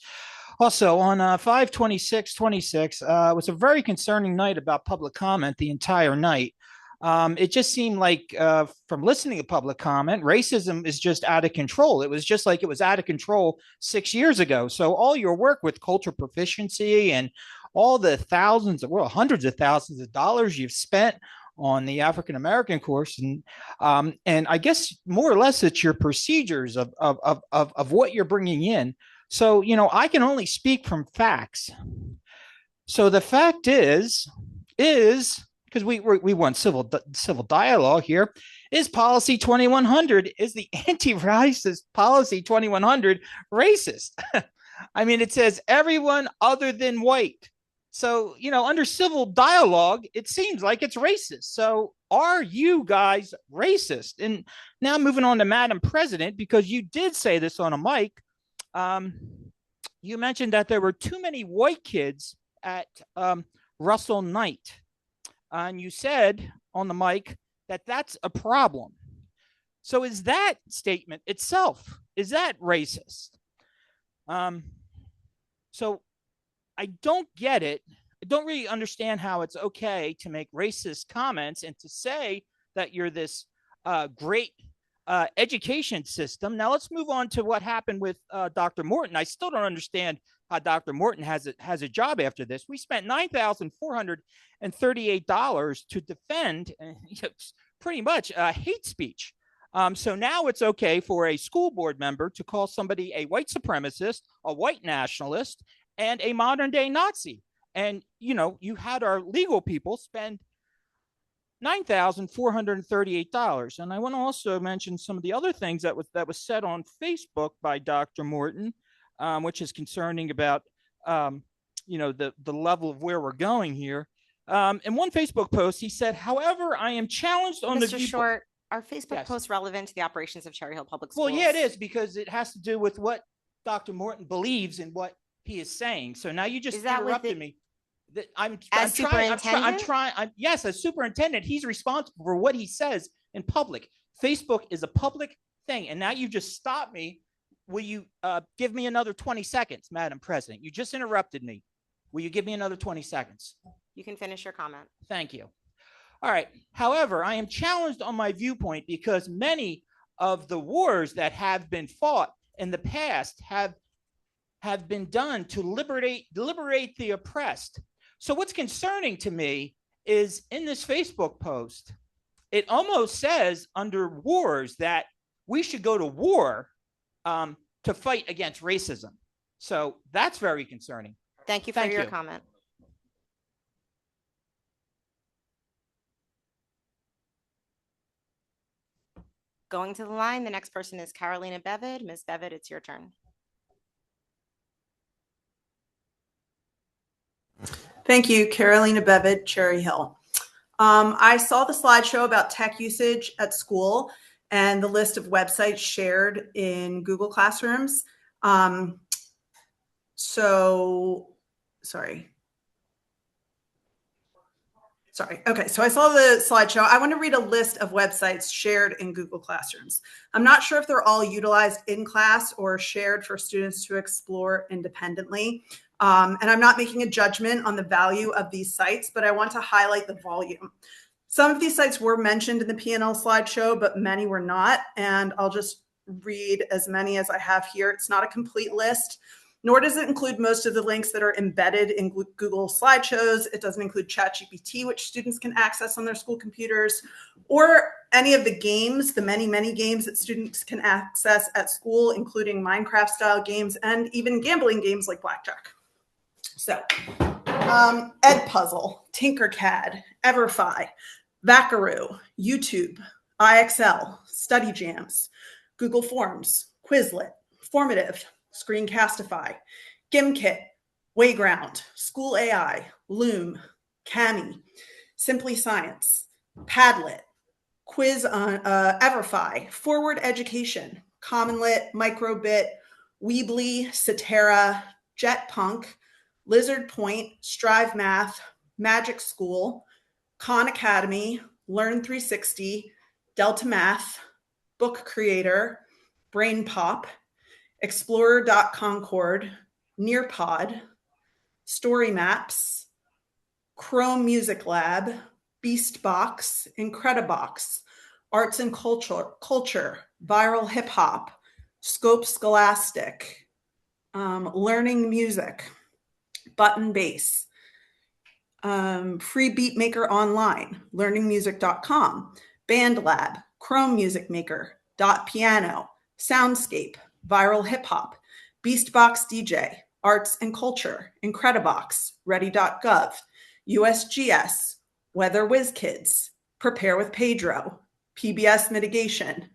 Also on 5/26/26, was a very concerning night about public comment the entire night. It just seemed like from listening to public comment, racism is just out of control. It was just like it was out of control 6 years ago. So all your work with cultural proficiency and all the hundreds of thousands of dollars you've spent on the African American course, and I guess more or less it's your procedures of what you're bringing in. So I can only speak from facts. So the fact is because we want civil dialogue here, is policy 2100, is the anti-racist policy 2100 racist? I mean, it says everyone other than white. So, under civil dialogue, it seems like it's racist. So are you guys racist? And now moving on to Madam President, because you did say this on a mic, you mentioned that there were too many white kids at Russell Knight. And you said on the mic that that's a problem. So is that statement itself, is that racist? So I don't get it. I don't really understand how it's okay to make racist comments and to say that you're this great education system. Now let's move on to what happened with Dr. Morton. I still don't understand how Dr. Morton has a job after this. We spent $9,438 to defend pretty much hate speech. So now it's okay for a school board member to call somebody a white supremacist, a white nationalist, and a modern day Nazi. And, you had our legal people spend $9,438. And I want to also mention some of the other things that was said on Facebook by Dr. Morton, which is concerning about, the level of where we're going here. In one Facebook post, he said, however, I am challenged on Mr. Short, are Facebook posts relevant to the operations of Cherry Hill Public Schools? Well, yeah, it is, because it has to do with what Dr. Morton believes and what he is saying. So now you just interrupted me. As superintendent, he's responsible for what he says in public. Facebook is a public thing. And now you just stopped me. Will you give me another 20 seconds, Madam President? You just interrupted me. Will you give me another 20 seconds? You can finish your comment. Thank you. All right. However, I am challenged on my viewpoint because many of the wars that have been fought in the past have been done to liberate the oppressed. So what's concerning to me is in this Facebook post, it almost says under wars that we should go to war to fight against racism. So that's very concerning. Thank you for your comment. Going to the line, the next person is Carolina Bevid. Ms. Bevid, it's your turn. Thank you, Carolina Bevid, Cherry Hill. I saw the slideshow about tech usage at school and the list of websites shared in Google Classrooms. Okay, so I saw the slideshow. I want to read a list of websites shared in Google Classrooms. I'm not sure if they're all utilized in class or shared for students to explore independently. And I'm not making a judgment on the value of these sites, but I want to highlight the volume. Some of these sites were mentioned in the P&L slideshow, but many were not. And I'll just read as many as I have here. It's not a complete list, nor does it include most of the links that are embedded in Google slideshows. It doesn't include ChatGPT, which students can access on their school computers, or any of the games, the many, many games that students can access at school, including Minecraft style games and even gambling games like Blackjack. So Edpuzzle, Tinkercad, Everfi, Vackaroo, YouTube, IXL, Study Jams, Google Forms, Quizlet, Formative, Screencastify, GimKit, Wayground, School AI, Loom, Kami, Simply Science, Padlet, Quiz on Everfi, Forward Education, CommonLit, Microbit, Weebly, Cetera, JetPunk, Lizard Point, Strive Math, Magic School, Khan Academy, Learn 360, Delta Math, Book Creator, Brain Pop, Explorer.Concord, Nearpod, Story Maps, Chrome Music Lab, Beastbox, Incredibox, Arts and Culture, Viral Hip Hop, Scope Scholastic, Learning Music, Button Bass, Free Beatmaker Online, learningmusic.com, BandLab, Chrome Music Maker, Piano, Soundscape, Viral Hip Hop, Beastbox DJ, Arts and Culture, Incredibox, Ready.gov, USGS, Weather Whiz Kids, Prepare with Pedro, PBS Mitigation,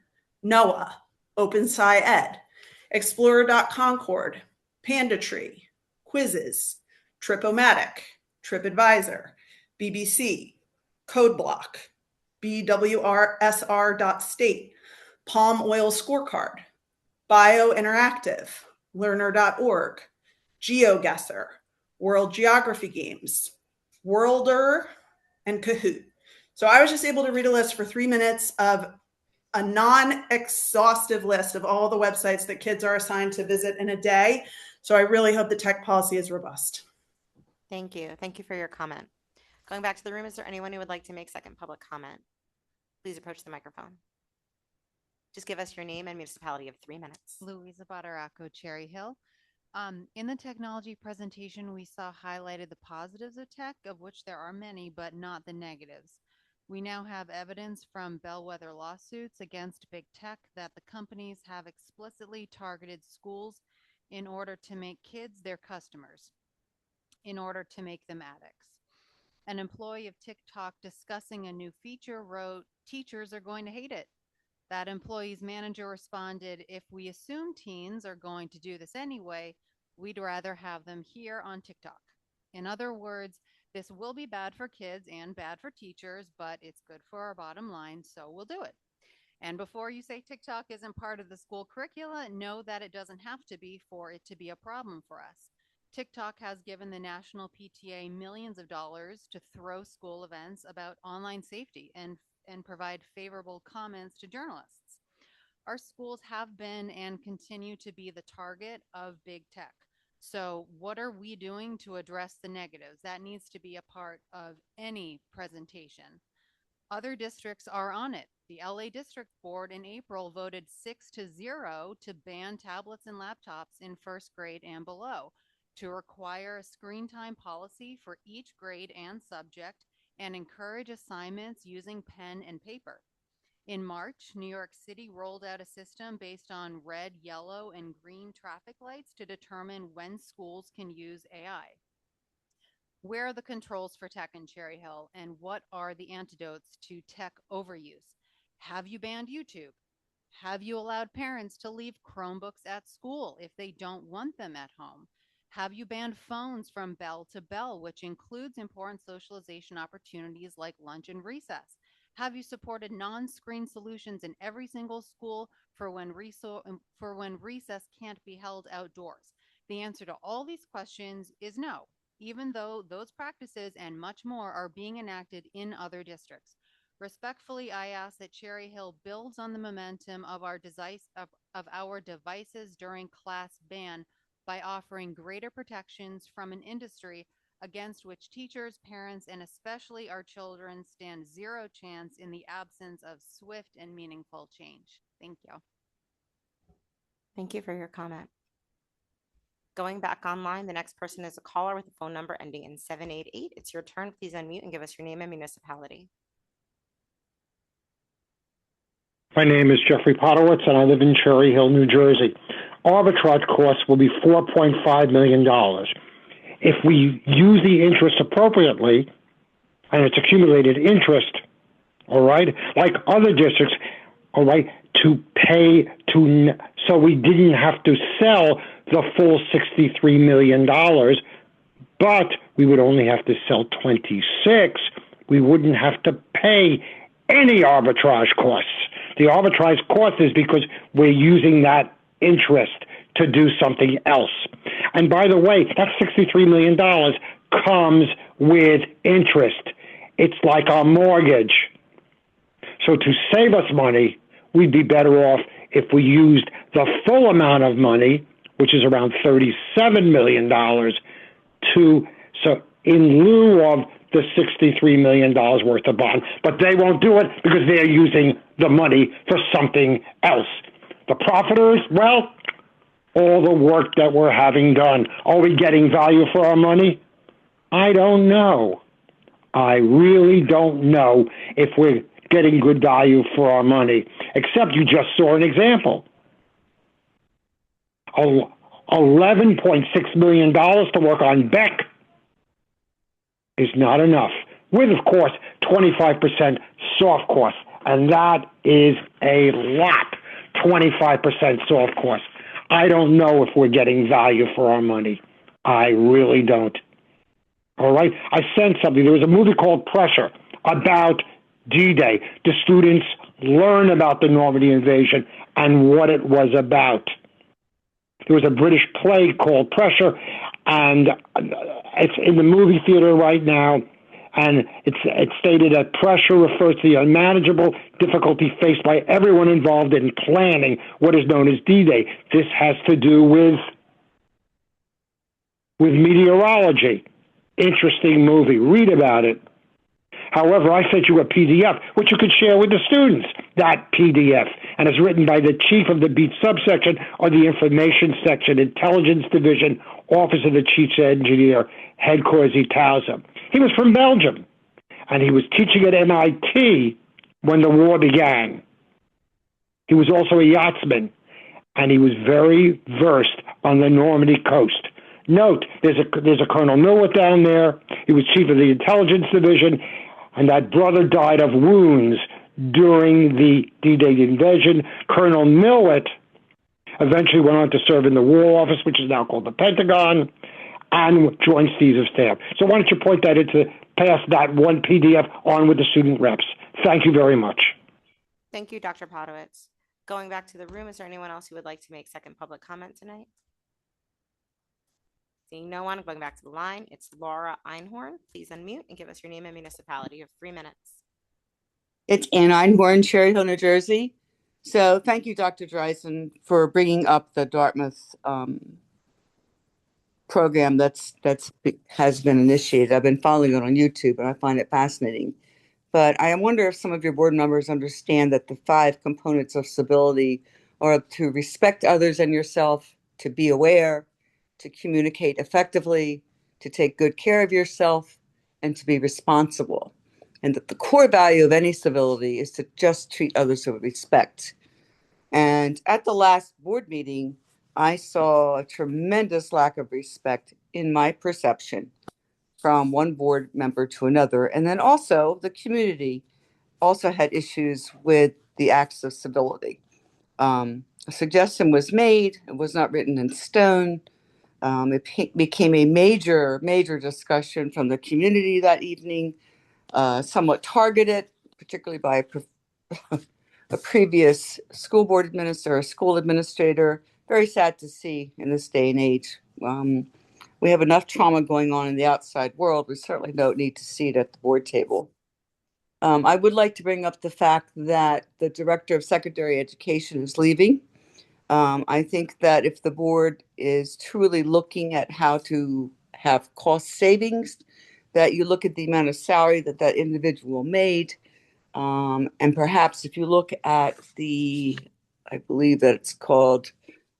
NOAA, OpenSciEd, Explorer.Concord, PandaTree, Quizzes, Tripomatic, TripAdvisor, BBC, Codeblock, BWRSR.state, Palm Oil Scorecard, Biointeractive, Learner.org, GeoGuessr, World Geography Games, Worlder, and Kahoot. So I was just able to read a list for 3 minutes of a non-exhaustive list of all the websites that kids are assigned to visit in a day. So I really hope the tech policy is robust. Thank you. Thank you for your comment. Going back to the room, is there anyone who would like to make second public comment? Please approach the microphone. Just give us your name and municipality of 3 minutes. Louisa Badaracco, Cherry Hill. In the technology presentation, we saw highlighted the positives of tech, of which there are many, but not the negatives. We now have evidence from bellwether lawsuits against big tech that the companies have explicitly targeted schools in order to make kids their customers, in order to make them addicts. An employee of TikTok discussing a new feature wrote, "Teachers are going to hate it." That employee's manager responded, "If we assume teens are going to do this anyway, we'd rather have them here on TikTok." In other words, this will be bad for kids and bad for teachers, but it's good for our bottom line, so we'll do it. And before you say TikTok isn't part of the school curricula, know that it doesn't have to be for it to be a problem for us. TikTok has given the National PTA millions of dollars to throw school events about online safety and provide favorable comments to journalists. Our schools have been and continue to be the target of big tech. So what are we doing to address the negatives? That needs to be a part of any presentation. Other districts are on it. The LA District Board in April voted 6-0 to ban tablets and laptops in first grade and below, to require a screen time policy for each grade and subject, and encourage assignments using pen and paper. In March, New York City rolled out a system based on red, yellow, and green traffic lights to determine when schools can use AI. Where are the controls for tech in Cherry Hill, and what are the antidotes to tech overuse? Have you banned YouTube? Have you allowed parents to leave Chromebooks at school if they don't want them at home? Have you banned phones from bell to bell, which includes important socialization opportunities like lunch and recess? Have you supported non-screen solutions in every single school for when recess can't be held outdoors? The answer to all these questions is no, even though those practices and much more are being enacted in other districts. Respectfully, I ask that Cherry Hill builds on the momentum of our devices during class ban by offering greater protections from an industry against which teachers, parents, and especially our children stand zero chance in the absence of swift and meaningful change. Thank you. Thank you for your comment. Going back online, the next person is a caller with a phone number ending in 788. It's your turn. Please unmute and give us your name and municipality. My name is Jeffrey Potowitz, and I live in Cherry Hill, New Jersey. Arbitrage costs will be $4.5 million. If we use the interest appropriately, and it's accumulated interest, all right, like other districts, all right, to pay to, so we didn't have to sell the full $63 million, but we would only have to sell 26. We wouldn't have to pay any arbitrage costs. The arbitrage cost is because we're using that interest to do something else. And by the way, that $63 million comes with interest. It's like our mortgage. So to save us money, we'd be better off if we used the full amount of money, which is around $37 million, so in lieu of the $63 million worth of bond, but they won't do it because they're using the money for something else. The profiteers, well, all the work that we're having done. Are we getting value for our money? I don't know. I really don't know if we're getting good value for our money, except you just saw an example. $11.6 million to work on Beck is not enough, with, of course, 25% soft costs, and that is a lot, 25% soft costs. I don't know if we're getting value for our money. I really don't. All right? I sent something. There was a movie called Pressure about D-Day. The students learn about the Normandy invasion and what it was about. There was a British play called Pressure, and it's in the movie theater right now, and it's stated that pressure refers to the unmanageable difficulty faced by everyone involved in planning what is known as D-Day. This has to do with meteorology. Interesting movie. Read about it. However, I sent you a PDF, which you could share with the students, that PDF. And it's written by the chief of the Beat subsection or the Information Section, Intelligence Division, Office of the Chief Engineer, Headquarters Itausa. He was from Belgium, and he was teaching at MIT when the war began. He was also a yachtsman, and he was very versed on the Normandy coast. Note, there's a Colonel Millett down there. He was chief of the Intelligence Division, and that brother died of wounds during the D-Day invasion. Colonel Millett eventually went on to serve in the War Office, which is now called the Pentagon, and joined Caesar's staff. So why don't you point that into, pass that one PDF on with the student reps. Thank you very much. Thank you, Dr. Podowitz. Going back to the room, is there anyone else who would like to make second public comment tonight? Seeing no one, going back to the line, it's Laura Einhorn. Please unmute and give us your name and municipality. You have 3 minutes. It's Ann Einhorn, Cherry Hill, New Jersey. So thank you, Dr. Dreisen, for bringing up the Dartmouth program has been initiated. I've been following it on YouTube, and I find it fascinating. But I wonder if some of your board members understand that the 5 components of civility are to respect others and yourself, to be aware, to communicate effectively, to take good care of yourself, and to be responsible. And that the core value of any civility is to just treat others with respect. And at the last board meeting, I saw a tremendous lack of respect in my perception from one board member to another. And then also the community also had issues with the acts of civility. A suggestion was made, it was not written in stone. It became a major discussion from the community that evening, somewhat targeted, particularly by a previous school board administrator or school administrator. Very sad to see in this day and age. We have enough trauma going on in the outside world. We certainly don't need to see it at the board table. I would like to bring up the fact that the Director of Secondary Education is leaving. I think that if the board is truly looking at how to have cost savings, that you look at the amount of salary that individual made. And perhaps if you look at I believe that it's called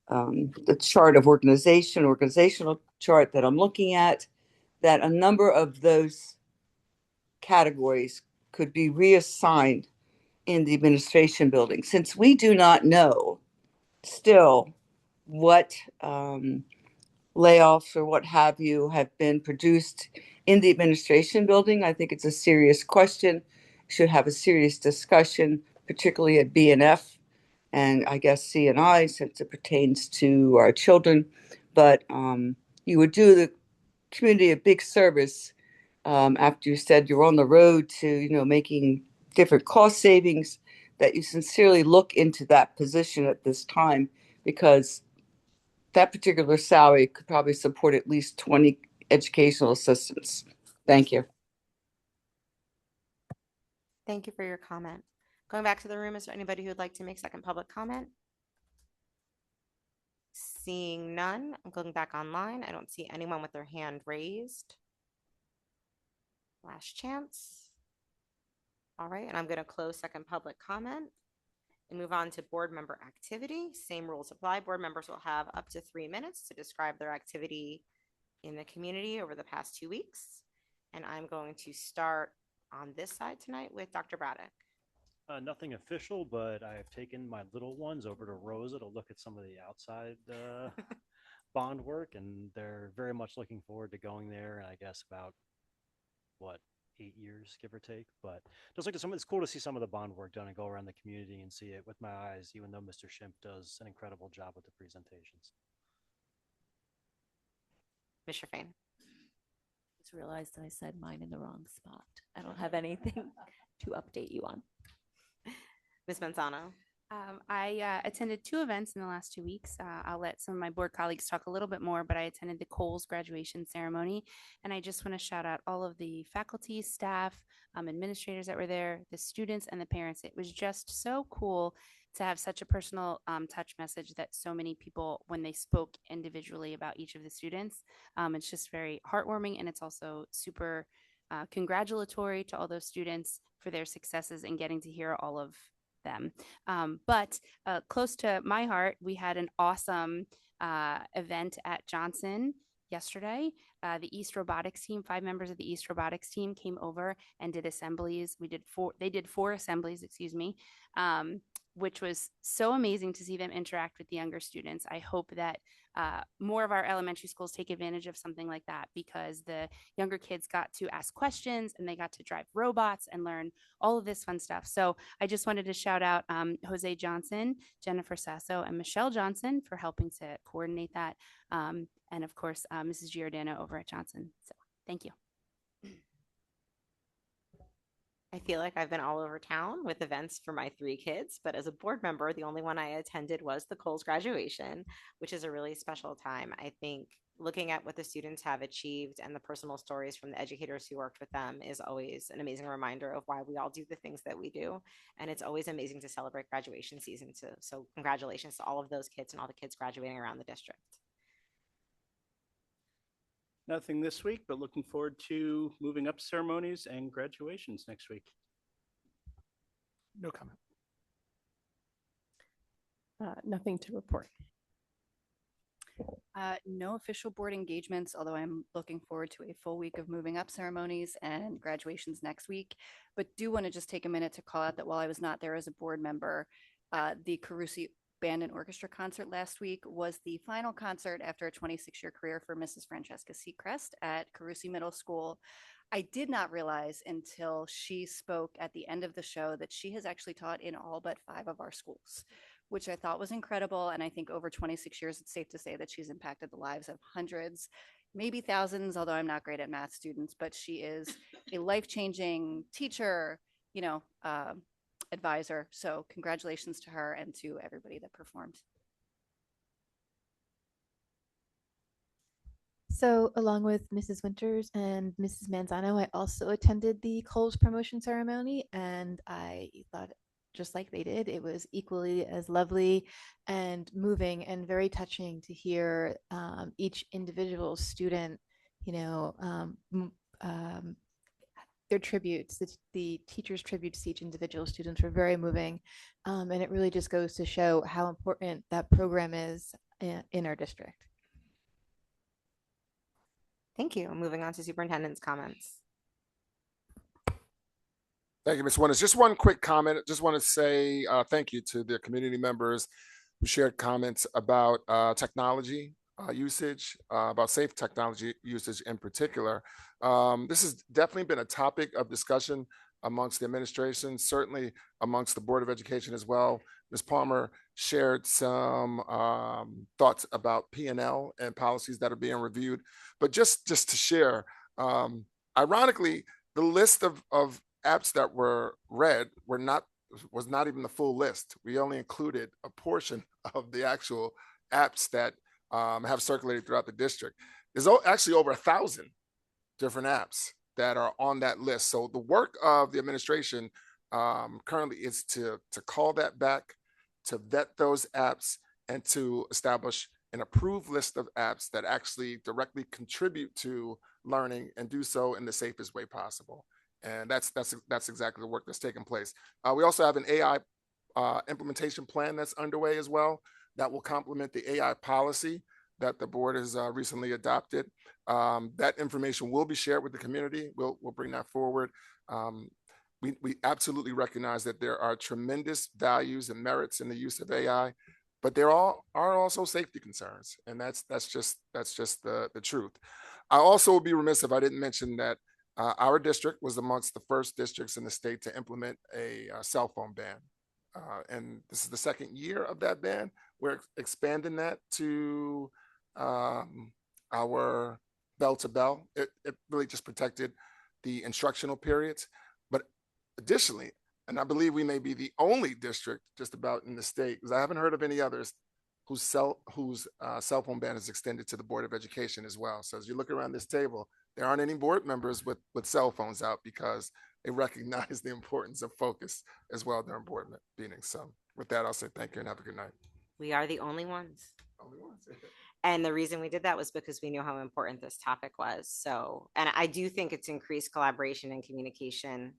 the chart of organizational chart that I'm looking at, that a number of those categories could be reassigned in the administration building. Since we do not know still what layoffs or what have you have been produced in the administration building, I think it's a serious question. Should have a serious discussion, particularly at BNF and I guess C&I, since it pertains to our children. But you would do the community a big service after you said you're on the road to making different cost savings, that you sincerely look into that position at this time, because that particular salary could probably support at least 20 educational assistants. Thank you. Thank you for your comment. Going back to the room, is there anybody who would like to make second public comment? Seeing none, I'm going back online. I don't see anyone with their hand raised. Last chance. All right, and I'm going to close second public comment and move on to board member activity. Same rules apply. Board members will have up to 3 minutes to describe their activity in the community over the past 2 weeks. And I'm going to start on this side tonight with Dr. Braddock. Nothing official, but I have taken my little ones over to Rosa to look at some of the outside bond work, and they're very much looking forward to going there. And I guess about, what, 8 years, give or take. But just like it's cool to see some of the bond work done and go around the community and see it with my eyes, even though Mr. Schimpf does an incredible job with the presentations. Mr. Fain. Just realized I said mine in the wrong spot. I don't have anything to update you on. Ms. Manzano. I attended 2 events in the last 2 weeks. I'll let some of my board colleagues talk a little bit more, but I attended the Coles graduation ceremony, and I just want to shout out all of the faculty, staff, administrators that were there, the students, and the parents. It was just so cool to have such a personal touch message that so many people, when they spoke individually about each of the students, it's just very heartwarming, and it's also super congratulatory to all those students for their successes and getting to hear all of them. But close to my heart, we had an awesome event at Johnson yesterday. The East Robotics team, 5 members of the East Robotics team came over and did assemblies. They did 4 assemblies, excuse me, which was so amazing to see them interact with the younger students. I hope that more of our elementary schools take advantage of something like that, because the younger kids got to ask questions and they got to drive robots and learn all of this fun stuff. So I just wanted to shout out Jose Johnson, Jennifer Sasso, and Michelle Johnson for helping to coordinate that. And of course, Mrs. Giordano over at Johnson. So thank you. I feel like I've been all over town with events for my 3 kids, but as a board member, the only one I attended was the Coles graduation, which is a really special time. I think looking at what the students have achieved and the personal stories from the educators who worked with them is always an amazing reminder of why we all do the things that we do. And it's always amazing to celebrate graduation season too. So congratulations to all of those kids and all the kids graduating around the district. Nothing this week, but looking forward to moving up ceremonies and graduations next week. No comment. Nothing to report. No official board engagements, although I'm looking forward to a full week of moving up ceremonies and graduations next week. But do want to just take a minute to call out that while I was not there as a board member, the Carusi Band and Orchestra concert last week was the final concert after a 26-year career for Mrs. Francesca Seacrest at Carusi Middle School. I did not realize until she spoke at the end of the show that she has actually taught in all but 5 of our schools, which I thought was incredible. And I think over 26 years, it's safe to say that she's impacted the lives of hundreds, maybe thousands, although I'm not great at math, students, but she is a life-changing teacher, advisor. So congratulations to her and to everybody that performed. So along with Mrs. Winters and Mrs. Manzano, I also attended the Coles promotion ceremony, and I thought, just like they did, it was equally as lovely and moving and very touching to hear each individual student, their tributes, the teachers' tributes to each individual students were very moving. And it really just goes to show how important that program is in our district. Thank you. Moving on to superintendent's comments. Thank you, Ms. Winters. Just one quick comment. Just want to say thank you to the community members who shared comments about technology usage, about safe technology usage in particular. This has definitely been a topic of discussion amongst the administration, certainly amongst the Board of Education as well. Ms. Palmer shared some thoughts about P&L and policies that are being reviewed. But just to share, ironically, the list of apps that were read was not even the full list. We only included a portion of the actual apps that have circulated throughout the district. There's actually over 1,000 different apps that are on that list. So the work of the administration currently is to call that back, to vet those apps, and to establish an approved list of apps that actually directly contribute to learning and do so in the safest way possible. And that's exactly the work that's taking place. We also have an AI implementation plan that's underway as well that will complement the AI policy that the board has recently adopted. That information will be shared with the community. We'll bring that forward. We absolutely recognize that there are tremendous values and merits in the use of AI, but there are also safety concerns, and that's just the truth. I also would be remiss if I didn't mention that our district was amongst the first districts in the state to implement a cell phone ban. And this is the second year of that ban. We're expanding that to our bell to bell. It really just protected the instructional periods. But additionally, and I believe we may be the only district just about in the state, because I haven't heard of any others whose cell phone ban is extended to the Board of Education as well. So as you look around this table, there aren't any board members with cell phones out because they recognize the importance of focus as well during board meetings. So with that, I'll say thank you and have a good night. We are the only ones. Only ones. And the reason we did that was because we knew how important this topic was. So, and I do think it's increased collaboration and communication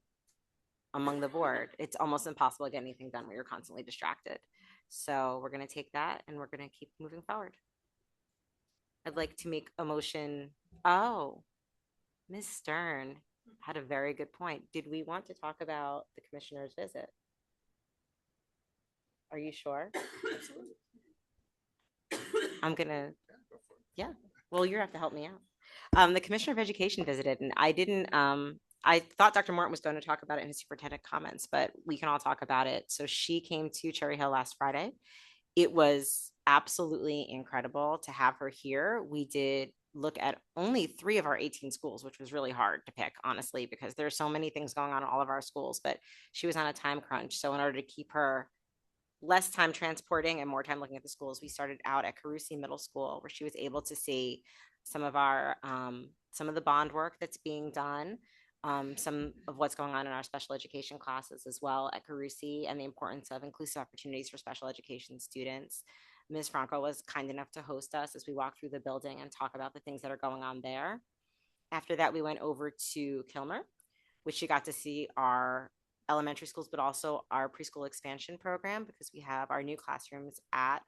among the board. It's almost impossible to get anything done when you're constantly distracted. So we're going to take that and we're going to keep moving forward. I'd like to make a motion. Oh, Ms. Stern had a very good point. Did we want to talk about the commissioner's visit? Are you sure? I'm gonna, yeah. Well, you have to help me out. The Commissioner of Education visited, and I didn't. I thought Dr. Morton was going to talk about it in his superintendent comments, but we can all talk about it. So she came to Cherry Hill last Friday. It was absolutely incredible to have her here. We did look at only 3 of our 18 schools, which was really hard to pick, honestly, because there's so many things going on in all of our schools, but she was on a time crunch. So in order to keep her less time transporting and more time looking at the schools, we started out at Carusi Middle School, where she was able to see some of our some of the bond work that's being done, some of what's going on in our special education classes as well at Carusi, and the importance of inclusive opportunities for special education students. Ms. Franco was kind enough to host us as we walked through the building and talk about the things that are going on there. After that, we went over to Kilmer, which you got to see our elementary schools, but also our preschool expansion program, because we have our new classrooms at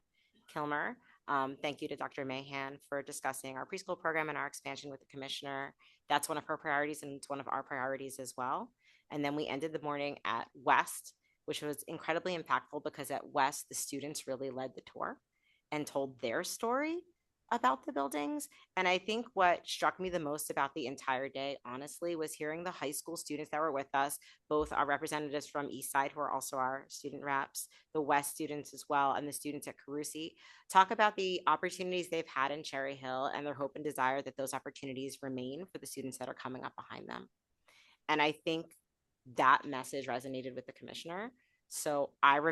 Kilmer. Thank you to Dr. Mahan for discussing our preschool program and our expansion with the commissioner. That's one of her priorities, and it's one of our priorities as well. And then we ended the morning at West, which was incredibly impactful because at West, the students really led the tour and told their story about the buildings. And I think what struck me the most about the entire day, honestly, was hearing the high school students that were with us, both our representatives from Eastside, who are also our student reps, the West students as well, and the students at Carusi, talk about the opportunities they've had in Cherry Hill and their hope and desire that those opportunities remain for the students that are coming up behind them. And I think that message resonated with the commissioner. So I've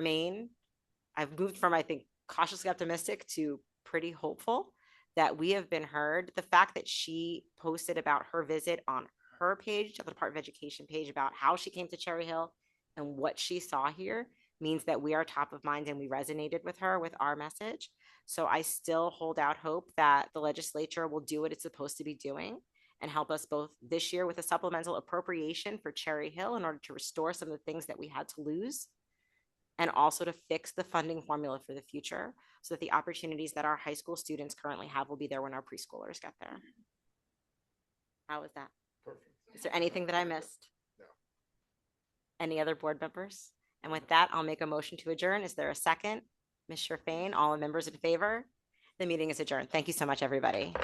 moved from, I think, cautiously optimistic to pretty hopeful that we have been heard. The fact that she posted about her visit on her page, the Department of Education page, about how she came to Cherry Hill and what she saw here means that we are top of mind and we resonated with her with our message. So I still hold out hope that the legislature will do what it's supposed to be doing and help us both this year with a supplemental appropriation for Cherry Hill in order to restore some of the things that we had to lose, and also to fix the funding formula for the future so that the opportunities that our high school students currently have will be there when our preschoolers get there. How was that? Perfect. Is there anything that I missed? No. Any other board members? And with that, I'll make a motion to adjourn. Is there a second? Ms. Sherfain, all members in favor? The meeting is adjourned. Thank you so much, everybody.